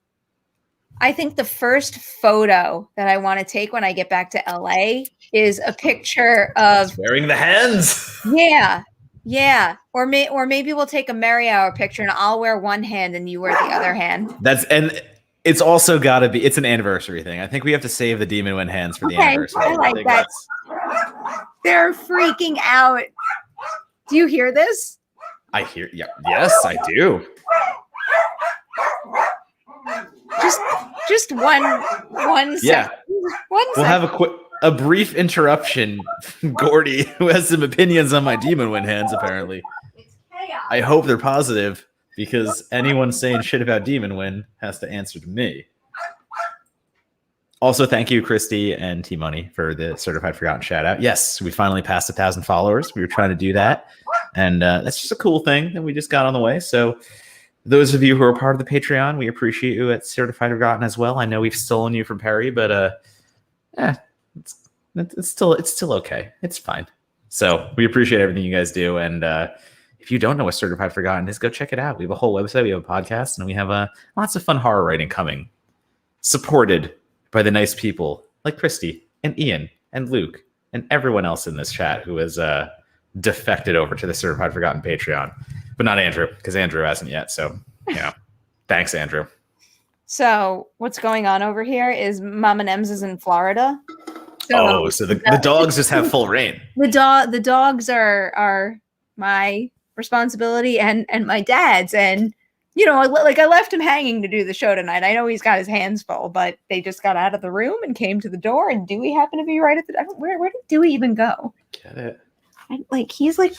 I think the first photo that I want to take when I get back to LA is a picture of wearing the hands. Yeah. Or maybe we'll take a Merri Hour picture and I'll wear one hand and you wear the other hand. It's also got to be. It's an anniversary thing. I think we have to save the Demon Win hands for the anniversary. I like that. They're freaking out. Do you hear this? I hear. Yeah. Yes, I do. Just one yeah. second. We'll have a brief interruption. Gordy, who has some opinions on my Demon Win hands, apparently. It's chaos. I hope they're positive. Because anyone saying shit about Demon Win has to answer to me. Also, thank you, Christy and T-Money, for the Certified Forgotten shout out. Yes, we finally passed 1,000 followers. We were trying to do that. And that's just a cool thing that we just got on the way. So those of you who are part of the Patreon, we appreciate you at Certified Forgotten as well. I know we've stolen you from Perri, but it's still okay. It's fine. So we appreciate everything you guys do. And if you don't know what Certified Forgotten is, go check it out. We have a whole website, we have a podcast, and we have lots of fun horror writing coming. Supported by the nice people like Christy and Ian and Luke and everyone else in this chat who has defected over to the Certified Forgotten Patreon. But not Andrew, because Andrew hasn't yet. So, thanks, Andrew. So what's going on over here is Mama Nems is in Florida. So the dogs just have full reign. The dogs are my responsibility and my dad's, and you know, like I left him hanging to do the show tonight. I know he's got his hands full, but they just got out of the room and came to the door, and Dewey happened to be right at the where did Dewey even go? Get it? He's like,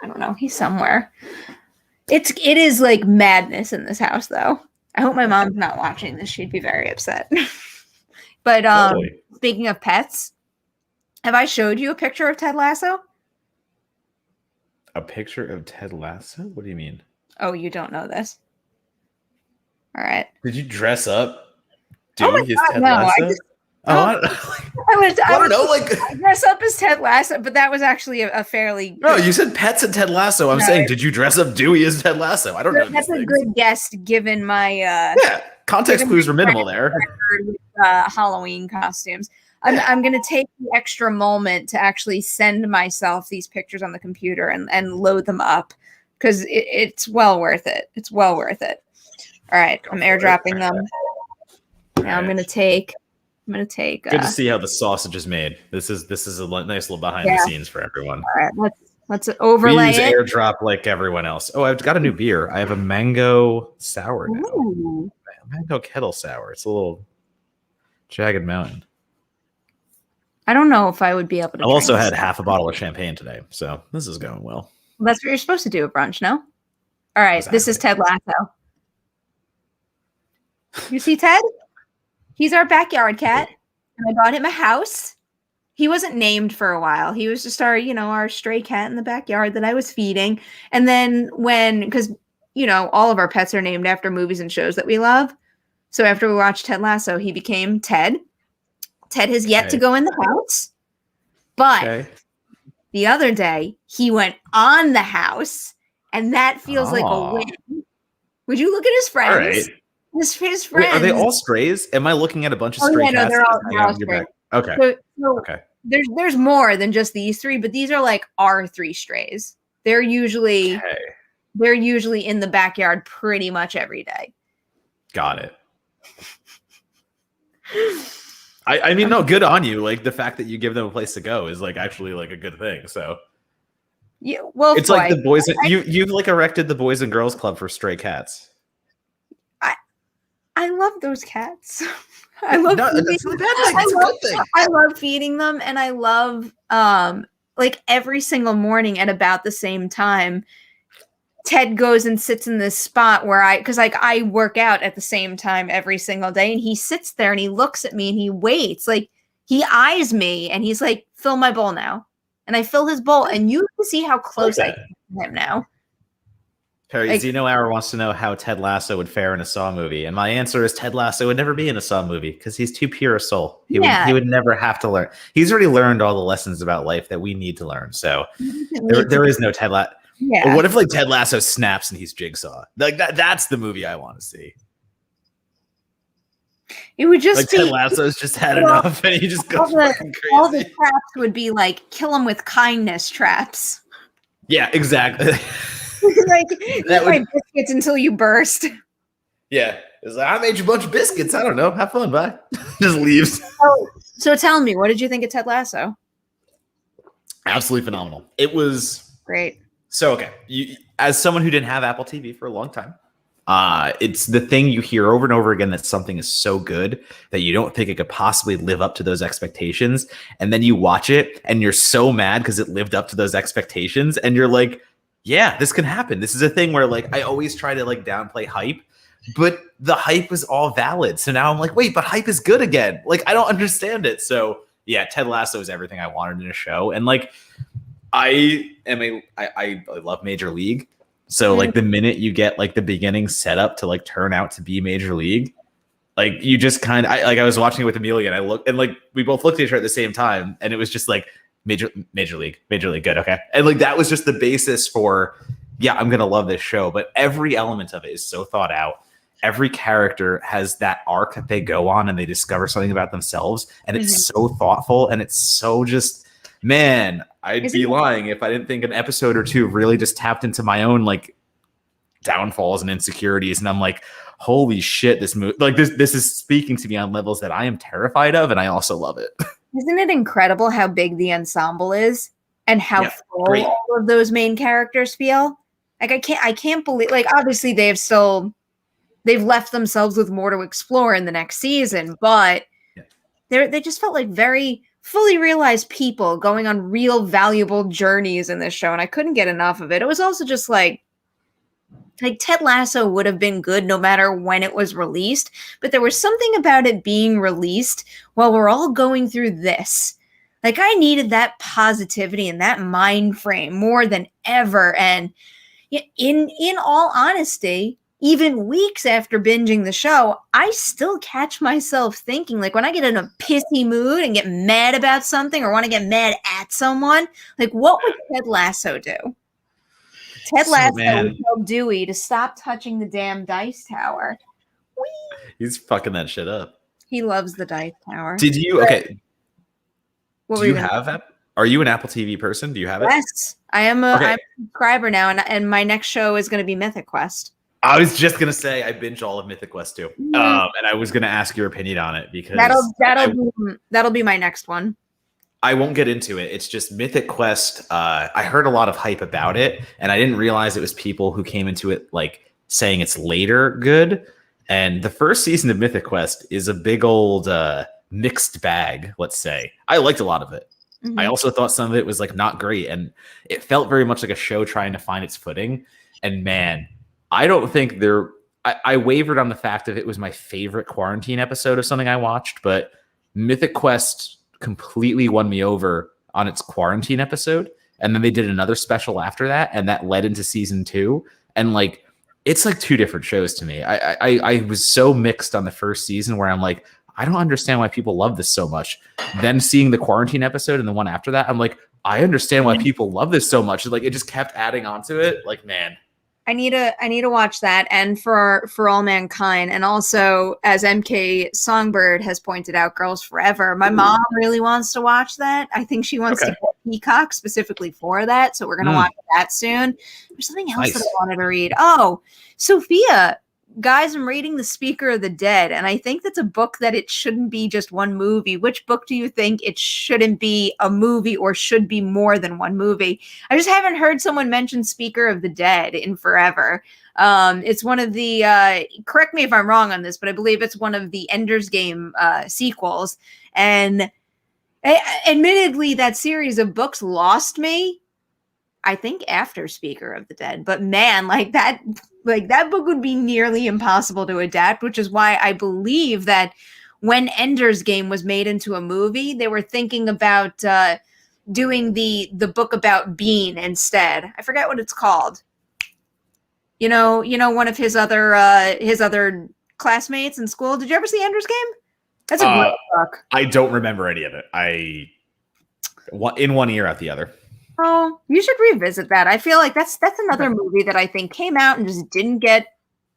I don't know, he's somewhere. It is like madness in this house though. I hope my mom's not watching this. She'd be very upset. But Totally. Speaking of pets, have I showed you a picture of Ted Lasso? A picture of Ted Lasso? What do you mean? Oh, you don't know this. All right. Did you dress up? Oh my God, Ted no, Lasso? I don't know. Like, I dress up as Ted Lasso, but that was actually a fairly. No, you said pets and Ed Lasso. I'm saying, did you dress up Dewey as Ted Lasso? I don't know. That's a good guess given my. Yeah, context clues were minimal there. With, Halloween costumes. I'm going to take the extra moment to actually send myself these pictures on the computer and load them up because it's well worth it. It's well worth it. All right, I'm airdropping them. Now I'm going to take. Good to see how the sausage is made. This is a nice little behind the scenes for everyone. All right, let's overlay we use it. AirDrop like everyone else. Oh, I've got a new beer. I have a mango sour now. Ooh. Mango kettle sour. It's a little Jagged Mountain. I don't know if I would be able to. I've also had half a bottle of champagne today, so this is going well. That's what you're supposed to do at brunch, no? All right, exactly. This is Ted Lasso. You see Ted? He's our backyard cat, and I bought him a house. He wasn't named for a while. He was just our stray cat in the backyard that I was feeding. And then because all of our pets are named after movies and shows that we love. So after we watched Ted Lasso, he became Ted. Ted has yet to go in the house, but the other day he went on the house, and that feels like a win. Would you look at his friends? All right. His friends. Wait, are they all strays? Am I looking at a bunch of stray cats? No, they're all strays. Okay. So okay. There's more than just these three, but these are like our three strays. They're usually in the backyard pretty much every day. Got it. I mean, no, good on you. Like the fact that you give them a place to go is like actually like a good thing. So yeah, well, it's like the boys. You've like erected the Boys and Girls Club for stray cats. I love those cats. I love. No, that's not a bad thing. It's a good thing. I love feeding them, and I love like every single morning at about the same time. Ted goes and sits in this spot where I work out at the same time every single day, and he sits there and he looks at me and he waits, like he eyes me and he's like, "Fill my bowl now," and I fill his bowl, and you can see how close I am to him now. Perri, Zeno Hour wants to know how Ted Lasso would fare in a Saw movie, and my answer is Ted Lasso would never be in a Saw movie because he's too pure a soul. He would never have to learn. He's already learned all the lessons about life that we need to learn. So there is no Ted Lasso. Yeah. Or what if like Ted Lasso snaps and he's Jigsaw? Like that's the movie I want to see. It would just like Ted Lasso's just had enough and he just goes fucking crazy. All the traps would be like kill him with kindness traps. Yeah, exactly. Like biscuits until you burst. Yeah. It's like, I made you a bunch of biscuits. I don't know. Have fun. Bye. Just leaves. So tell me, what did you think of Ted Lasso? Absolutely phenomenal. It was great. So, okay, as someone who didn't have Apple TV for a long time, it's the thing you hear over and over again that something is so good that you don't think it could possibly live up to those expectations. And then you watch it and you're so mad because it lived up to those expectations. And you're like, yeah, this can happen. This is a thing where like I always try to like downplay hype, but the hype is all valid. So now I'm like, wait, but hype is good again. Like, I don't understand it. So yeah, Ted Lasso is everything I wanted in a show. And like, I love Major League. So like the minute you get like the beginning set up to like turn out to be Major League, like you just kind of I was watching it with Amelia and I looked and like we both looked at each other at the same time and it was just like Major League, good, okay. And like that was just the basis for I'm gonna love this show. But every element of it is so thought out. Every character has that arc that they go on and they discover something about themselves, and it's so thoughtful and it's so just. Man, I'd be lying if I didn't think an episode or two really just tapped into my own like downfalls and insecurities, and I'm like, holy shit, this movie, like this is speaking to me on levels that I am terrified of, and I also love it. Isn't it incredible how big the ensemble is and how full great. all of those main characters feel? Like I can't believe, like, obviously they've left themselves with more to explore in the next season, but they just felt like very fully realized people going on real valuable journeys in this show, and I couldn't get enough of it. It was also just like Ted Lasso would have been good no matter when it was released, but there was something about it being released while we're all going through this. Like, I needed that positivity and that mind frame more than ever. And in all honesty, even weeks after binging the show, I still catch myself thinking, like, when I get in a pissy mood and get mad about something or want to get mad at someone, like, what would Ted Lasso do? Ted Lasso would tell Dewey to stop touching the damn dice tower. Whee! He's fucking that shit up. He loves the dice tower. Did you? Okay. What Do you have that? Are you an Apple TV person? Do you have it? Yes, I am I'm a subscriber now, and my next show is going to be Mythic Quest. I was just gonna say I binge all of Mythic Quest too, and I was gonna ask your opinion on it because that'll be my next one. I won't get into it. It's just Mythic Quest. I heard a lot of hype about it, and I didn't realize it was people who came into it like saying it's later good. And the first season of Mythic Quest is a big old mixed bag. Let's say I liked a lot of it. Mm-hmm. I also thought some of it was like not great, and it felt very much like a show trying to find its footing. And man, I don't think I wavered on the fact that it was my favorite quarantine episode of something I watched, but Mythic Quest completely won me over on its quarantine episode, and then they did another special after that, and that led into season 2, and like it's like two different shows to me. I was so mixed on the first season where I'm like, I don't understand why people love this so much. Then seeing the quarantine episode and the one after that, I'm like, I understand why people love this so much. Like, it just kept adding on to it. Like, man, I need to watch that, and for All Mankind, and also, as MK Songbird has pointed out, Girls Forever. My mom really wants to watch that. I think she wants to get Peacock specifically for that, so we're gonna watch that soon. There's something else that I wanted to read. Oh, Sophia. Guys, I'm reading The Speaker of the Dead, and I think that's a book that it shouldn't be just one movie. Which book do you think it shouldn't be a movie or should be more than one movie? I just haven't heard someone mention Speaker of the Dead in forever. It's one of the, correct me if I'm wrong on this, but I believe it's one of the Ender's Game sequels. And admittedly, that series of books lost me, I think, after Speaker of the Dead. But man, that book would be nearly impossible to adapt, which is why I believe that when Ender's Game was made into a movie, they were thinking about doing the book about Bean instead. I forget what it's called. You know, one of his other classmates in school. Did you ever see Ender's Game? That's a great book. I don't remember any of it. In one ear, out the other. Oh, you should revisit that. I feel like that's another movie that I think came out and just didn't get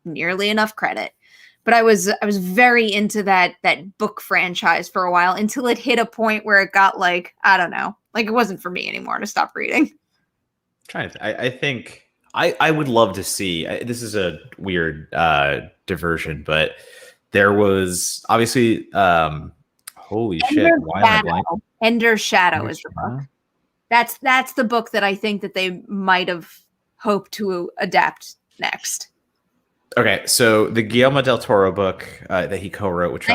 nearly enough credit. But I was very into that book franchise for a while until it hit a point where it got like, I don't know, like it wasn't for me anymore to stop reading. I think I would love to see. This is a weird diversion, but there was obviously holy shit! Why am I blank? Ender's Shadow is the book. That's the book that I think that they might have hoped to adapt next. Okay, so the Guillermo del Toro book that he co-wrote, which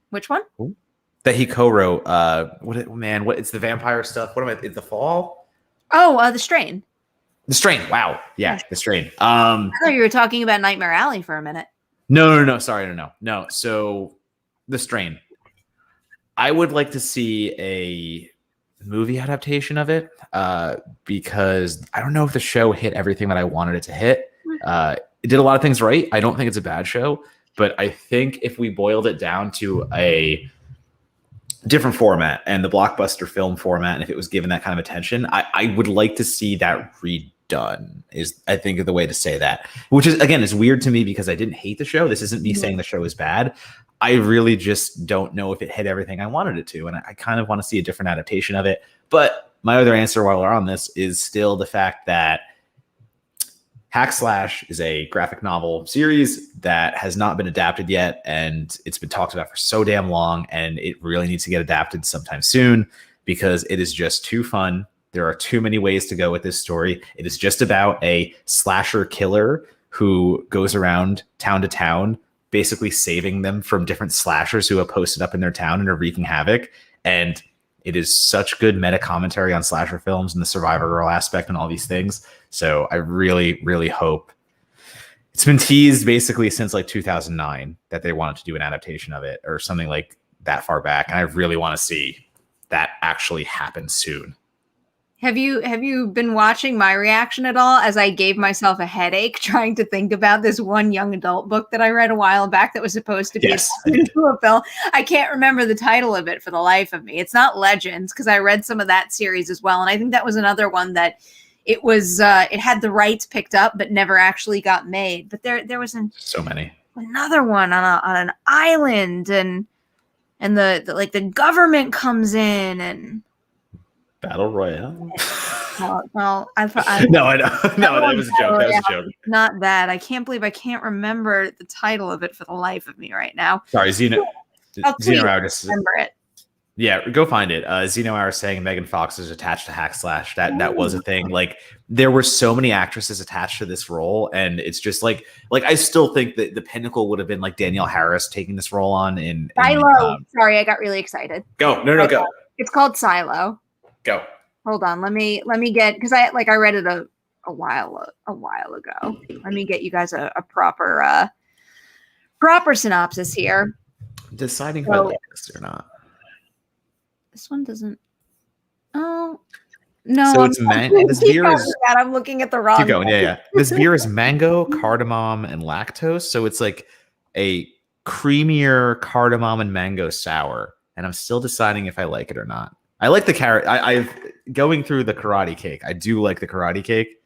which one? That he co-wrote. What? It's the vampire stuff. What am I? It's The Fall. Oh, The Strain. The Strain. Wow. Yeah, The Strain. I thought you were talking about Nightmare Alley for a minute. No. Sorry, no. So The Strain. I would like to see a movie adaptation of it because I don't know if the show hit everything that I wanted it to hit. It did a lot of things right. I don't think it's a bad show, but I think if we boiled it down to a different format and the blockbuster film format, and if it was given that kind of attention, I would like to see that redone, is I think the way to say that, which is, again, is weird to me because I didn't hate the show. This isn't me saying the show is bad. I really just don't know if it hit everything I wanted it to. And I kind of want to see a different adaptation of it. But my other answer while we're on this is still the fact that Hack Slash is a graphic novel series that has not been adapted yet, and it's been talked about for so damn long, and it really needs to get adapted sometime soon because it is just too fun. There are too many ways to go with this story. It is just about a slasher killer who goes around town to town, basically saving them from different slashers who have posted up in their town and are wreaking havoc. And it is such good meta commentary on slasher films and the survivor girl aspect and all these things. So I really, really hope. It's been teased basically since like 2009 that they wanted to do an adaptation of it or something like that far back. And I really want to see that actually happen soon. Have you been watching my reaction at all as I gave myself a headache trying to think about this one young adult book that I read a while back that was supposed to be into a film? I can't remember the title of it for the life of me. It's not Legends because I read some of that series as well, and I think that was another one that it had the rights picked up but never actually got made. But there was so many another one on an island and the government comes in and. Battle Royale. Well, I no, I know. No, that was a joke. That was a joke. Not that. I can't believe I can't remember the title of it for the life of me right now. Sorry, Zeno Hour just remember it. Yeah, go find it. Zeno Hour saying Megan Fox is attached to Hack Slash. That was a thing. Like there were so many actresses attached to this role, and it's just like I still think that the pinnacle would have been like Danielle Harris taking this role on in Silo. Sorry, I got really excited. Go. No, go. It's called Silo. Go. Hold on. Let me get because I read it a while ago. Let me get you guys a proper synopsis here. Deciding if I like this or not. This one doesn't. Oh no! So it's this beer is. I'm looking at the wrong. Keep going. Yeah. This beer is mango, cardamom, and lactose. So it's like a creamier cardamom and mango sour, and I'm still deciding if I like it or not. I like the carrot. I've going through the karate cake. I do like the karate cake.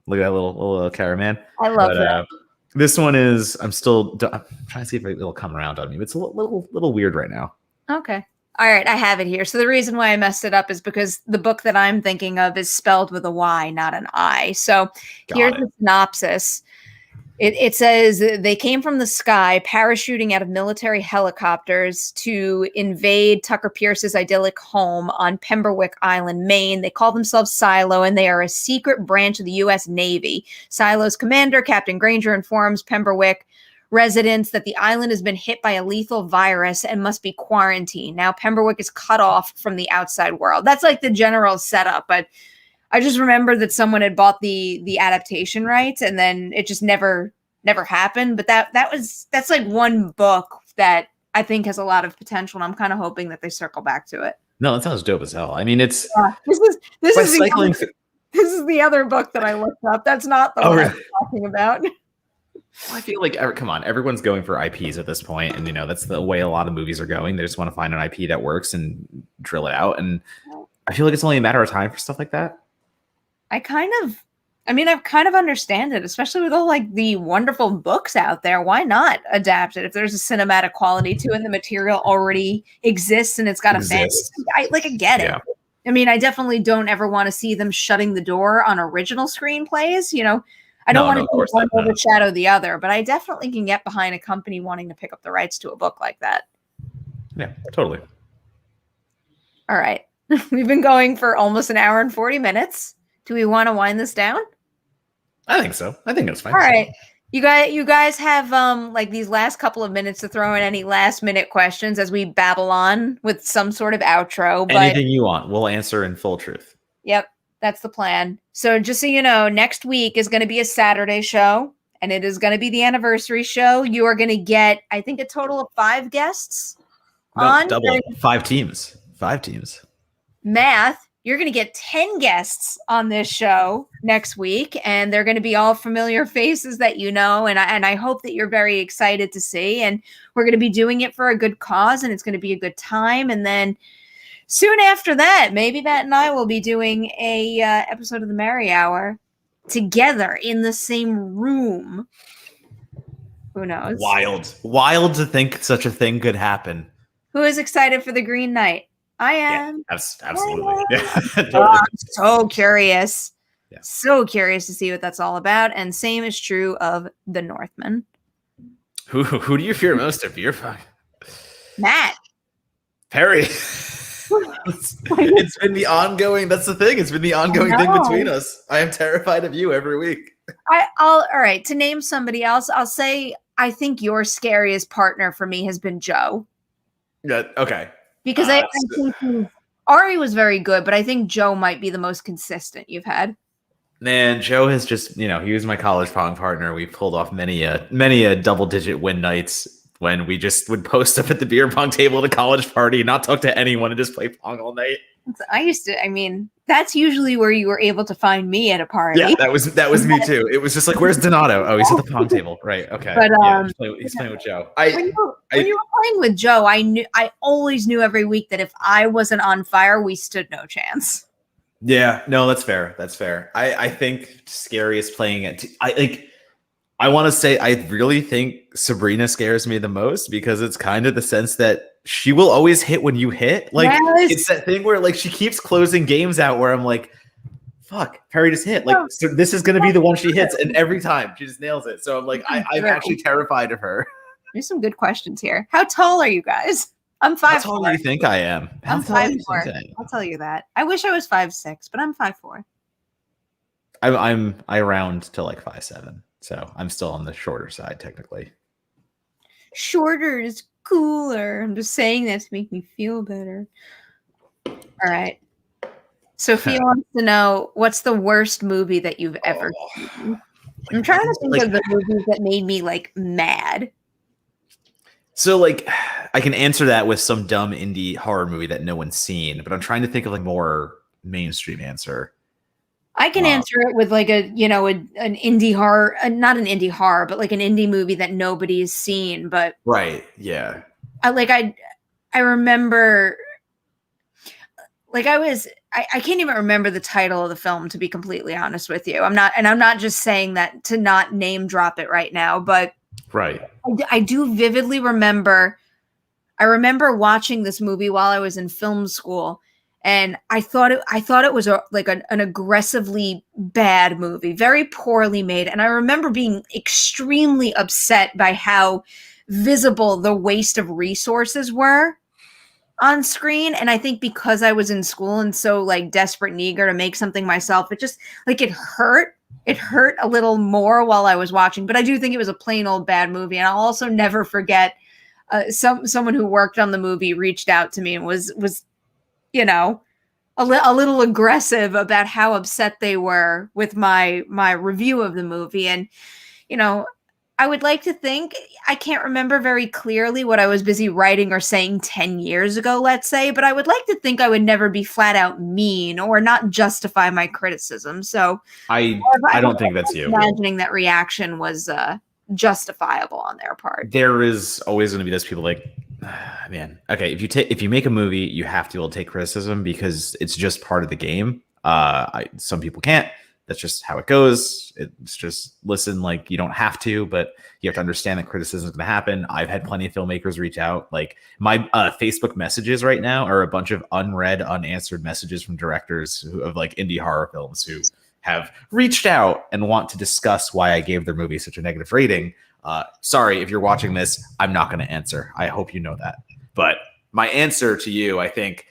Look at that little carrot man. I love that. This one is. I'm trying to see if it'll come around on me. But it's a little weird right now. Okay. All right. I have it here. So the reason why I messed it up is because the book that I'm thinking of is spelled with a Y, not an I. So here's the synopsis. It says they came from the sky, parachuting out of military helicopters to invade Tucker Pierce's idyllic home on Pemberwick Island, Maine. They call themselves Silo, and they are a secret branch of the U.S. Navy. Silo's commander, Captain Granger, informs Pemberwick residents that the island has been hit by a lethal virus and must be quarantined. Now, Pemberwick is cut off from the outside world. That's like the general setup, but I just remember that someone had bought the adaptation rights and then it just never happened. But that's like one book that I think has a lot of potential, and I'm kind of hoping that they circle back to it. No, that sounds dope as hell. I mean, it's this is the other book that I looked up. That's not the one I'm talking about. Well, I feel like come on, everyone's going for IPs at this point, and that's the way a lot of movies are going. They just want to find an IP that works and drill it out. And I feel like it's only a matter of time for stuff like that. I've kind of understand it, especially with all like the wonderful books out there. Why not adapt it if there's a cinematic quality to it and the material already exists and it's got a fan? I get it. Yeah. I mean, I definitely don't ever want to see them shutting the door on original screenplays. I don't want to one overshadow the other, but I definitely can get behind a company wanting to pick up the rights to a book like that. Yeah, totally. All right. We've been going for almost an hour and 40 minutes. Do we want to wind this down? I think so. I think that's fine. All right. You guys have like these last couple of minutes to throw in any last minute questions as we babble on with some sort of outro. But anything you want, we'll answer in full truth. Yep. That's the plan. So just so you know, next week is going to be a Saturday show, and it is going to be the anniversary show. You are going to get, I think, a total of 5 guests. Double. 5 teams. 5 teams. Math. You're going to get 10 guests on this show next week, and they're going to be all familiar faces that you know, and I hope that you're very excited to see. And we're going to be doing it for a good cause, and it's going to be a good time. And then soon after that, maybe Matt and I will be doing a episode of the Merri Hour together in the same room. Who knows? Wild to think such a thing could happen. Who is excited for the Green Knight? I am. Yeah, absolutely. Yeah, totally. I'm so curious. Yeah. So curious to see what that's all about. And same is true of The Northman. Who do you fear most of beer pong? Matt. Perri. It's been the ongoing. That's the thing. It's been the ongoing thing between us. I am terrified of you every week. All right. To name somebody else, I'll say I think your scariest partner for me has been Joe. Yeah. Okay. Because I think Ari was very good, but I think Joe might be the most consistent you've had. Man, Joe has just, he was my college pong partner. We pulled off many a double-digit win nights when we just would post up at the beer pong table at a college party, not talk to anyone, and just play pong all night. That's usually where you were able to find me at a party. Yeah, that was me too. It was just like, where's Donato? Oh, he's at the pong table. Right. Okay. But he's playing with Joe. When you were playing with Joe, I always knew every week that if I wasn't on fire, we stood no chance. Yeah, no, that's fair. That's fair. I think scariest playing it. I want to say I really think Sabrina scares me the most because it's kind of the sense that she will always hit when you hit. Like It's that thing where like she keeps closing games out where I'm like, fuck, Perri just hit. Like so this is gonna be the one she hits, and every time she just nails it. So I'm like, I'm actually terrified of her. There's some good questions here. How tall are you guys? I'm 5'4". How tall do you think I am? I'm 5'4". I'll tell you that. I wish I was 5'6", but I'm 5'4". I round to like 5'7", so I'm still on the shorter side technically. Shorter is cooler. I'm just saying that to make me feel better. All right. Sophia wants to know, what's the worst movie that you've ever seen? I'm trying to think of the movies that made me like mad. So like I can answer that with some dumb indie horror movie that no one's seen, but I'm trying to think of like more mainstream answer. I can answer it with like an indie horror, not an indie horror, but like an indie movie that nobody's seen. But right, yeah. I remember, like I can't even remember the title of the film, to be completely honest with you. I'm not just saying that to not name drop it right now, but right. I do vividly remember. I remember watching this movie while I was in film school, and I thought it was an aggressively bad movie, very poorly made. And I remember being extremely upset by how visible the waste of resources were on screen. And I think because I was in school and so like desperate and eager to make something myself, it just like it hurt. It hurt a little more while I was watching, but I do think it was a plain old bad movie. And I'll also never forget someone who worked on the movie reached out to me and was a little aggressive about how upset they were with my review of the movie. And I would like to think, I can't remember very clearly what I was busy writing or saying 10 years ago, let's say, but I would like to think I would never be flat out mean or not justify my criticism. So I don't think that's you. Imagining that reaction was justifiable on their part. There is always going to be those people like, man, okay, if you make a movie, you have to be able to take criticism because it's just part of the game. Some people can't. That's just how it goes. It's just listen, like you don't have to, but you have to understand that criticism is going to happen. I've had plenty of filmmakers reach out. Like my Facebook messages right now are a bunch of unread, unanswered messages from directors of like indie horror films who have reached out and want to discuss why I gave their movie such a negative rating. Sorry, if you're watching this, I'm not going to answer. I hope you know that. But my answer to you, I think,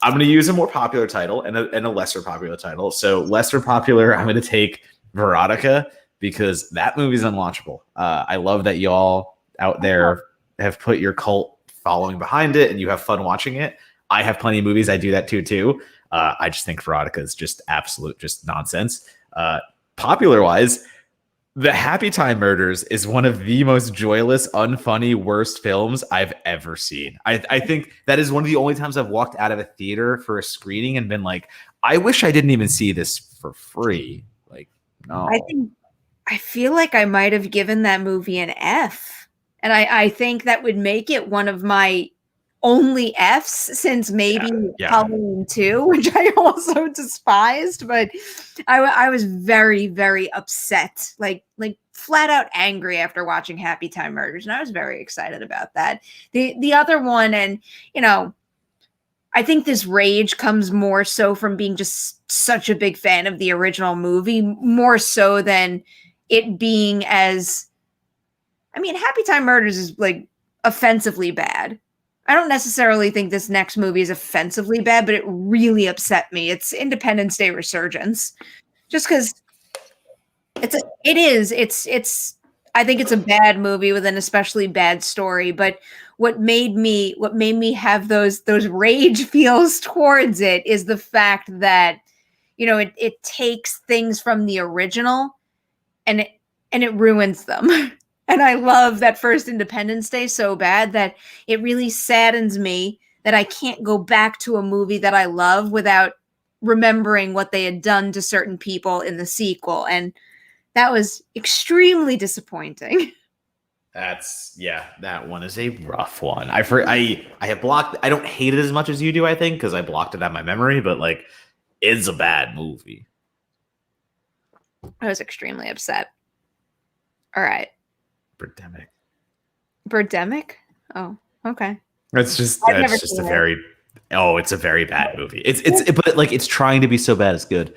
I'm going to use a more popular title and a lesser popular title. So lesser popular, I'm going to take Veronica because that movie's unwatchable. I love that y'all out there have put your cult following behind it and you have fun watching it. I have plenty of movies I do that too. I just think Veronica is just absolute just nonsense. Popular wise, The Happy Time Murders is one of the most joyless, unfunny, worst films I've ever seen. I think that is one of the only times I've walked out of a theater for a screening and been like, I wish I didn't even see this for free. Like, no. I feel like I might have given that movie an F. And I think that would make it one of my only Fs since maybe Halloween 2, which I also despised, but I was very, very upset, like flat out angry after watching Happy Time Murders, and I was very excited about that. The other one, and I think this rage comes more so from being just such a big fan of the original movie, more so than it being as, I mean, Happy Time Murders is like offensively bad. I don't necessarily think this next movie is offensively bad, but it really upset me. It's Independence Day Resurgence. Just because it's I think it's a bad movie with an especially bad story, but what made me have those rage feels towards it is the fact that, you know, it takes things from the original and it ruins them. And I love that first Independence Day so bad that it really saddens me that I can't go back to a movie that I love without remembering what they had done to certain people in the sequel. And that was extremely disappointing. That one is a rough one. I have blocked. I don't hate it as much as you do, I think, because I blocked it out of my memory. But like, it's a bad movie. I was extremely upset. All right, Birdemic. Oh, okay. It's just a very bad movie. But like it's trying to be so bad it's good.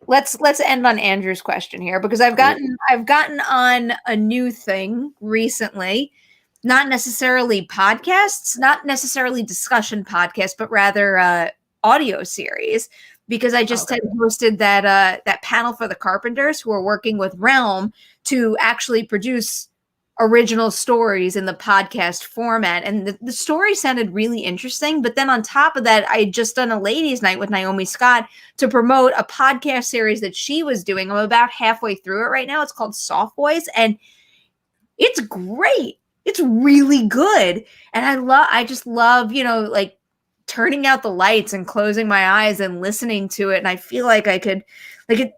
Let's end on Andrew's question here, because I've gotten on a new thing recently, not necessarily podcasts, not necessarily discussion podcasts, but rather audio series, because I just had hosted that panel for the Carpenters who are working with Realm to actually produce original stories in the podcast format. And the story sounded really interesting. But then on top of that, I had just done a ladies' night with Naomi Scott to promote a podcast series that she was doing. I'm about halfway through it right now. It's called Soft Voice, and it's great. It's really good. And I just love, you know, like turning out the lights and closing my eyes and listening to it. And I feel like I could, like it,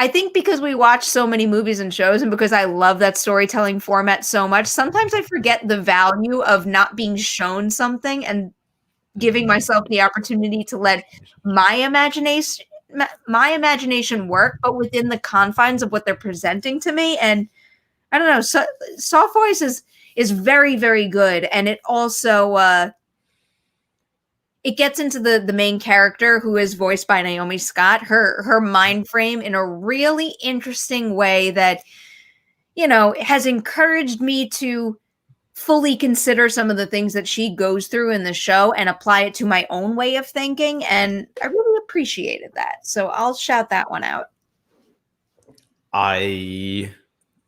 I think because we watch so many movies and shows, and because I love that storytelling format so much, sometimes I forget the value of not being shown something and giving myself the opportunity to let my imagination work, but within the confines of what they're presenting to me. And I don't know, Soft Voice is very, very good. And it also it gets into the main character, who is voiced by Naomi Scott, her mind frame in a really interesting way that, you know, has encouraged me to fully consider some of the things that she goes through in the show and apply it to my own way of thinking. And I really appreciated that. So I'll shout that one out. I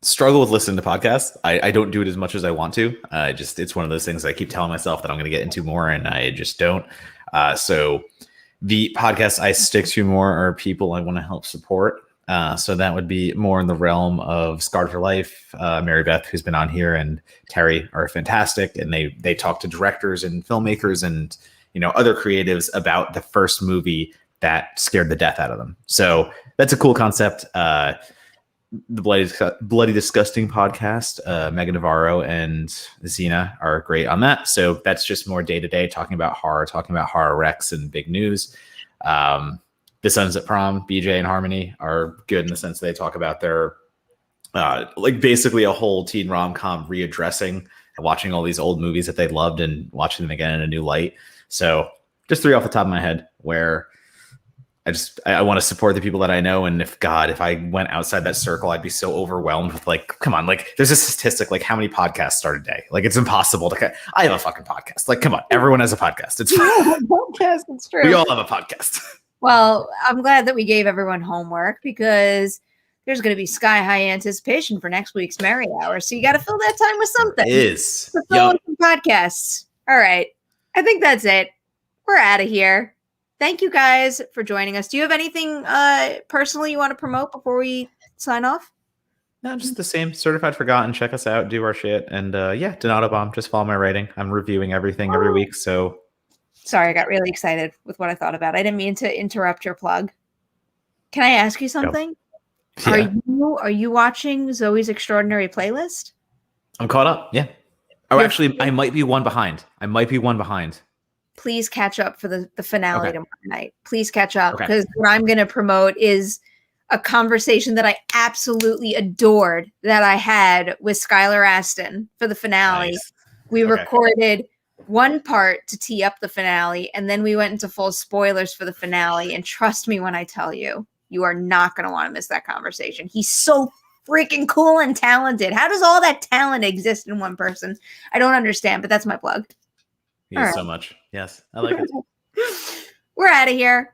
struggle with listening to podcasts. I don't do it as much as I want to. It's one of those things I keep telling myself that I'm going to get into more, and I just don't. So the podcasts I stick to more are people I want to help support. So that would be more in the realm of Scarred for Life. Mary Beth, who's been on here, and Terry are fantastic, and they talk to directors and filmmakers and, you know, other creatives about the first movie that scared the death out of them. So that's a cool concept. The Bloody Disgusting podcast, Megan Navarro and Xena are great on that. So that's just more day to day, talking about horror recs and big news. The Sons at Prom, BJ and Harmony, are good in the sense that they talk about their like basically a whole teen rom-com readdressing, watching all these old movies that they loved and watching them again in a new light. So just three off the top of my head where I want to support the people that I know. And if I went outside that circle, I'd be so overwhelmed with, like, come on, like there's a statistic, like how many podcasts start a day? Like it's impossible to, I have a fucking podcast. Like, come on, everyone has a podcast. It's podcast. It's true. We all have a podcast. Well, I'm glad that we gave everyone homework, because there's going to be sky high anticipation for next week's Merri Hour. So you got to fill that time with something. It is. To fill in some podcasts. All right. I think that's it. We're out of here. Thank you guys for joining us. Do you have anything personally you want to promote before we sign off? No, just the same. Certified Forgotten. Check us out. Do our shit. And Donato Bomb. Just follow my writing. I'm reviewing everything every week. So sorry, I got really excited with what I thought about. I didn't mean to interrupt your plug. Can I ask you something? Yeah. Are you watching Zoe's Extraordinary Playlist? I'm caught up. Yeah. Oh, actually, I might be one behind. Please catch up for the finale tomorrow night. Please catch up, because what I'm going to promote is a conversation that I absolutely adored that I had with Skylar Aston for the finale. Nice. We recorded one part to tee up the finale, and then we went into full spoilers for the finale. And trust me when I tell you, you are not going to want to miss that conversation. He's so freaking cool and talented. How does all that talent exist in one person? I don't understand, but that's my plug. He is so much. Yes, I like it. We're out of here.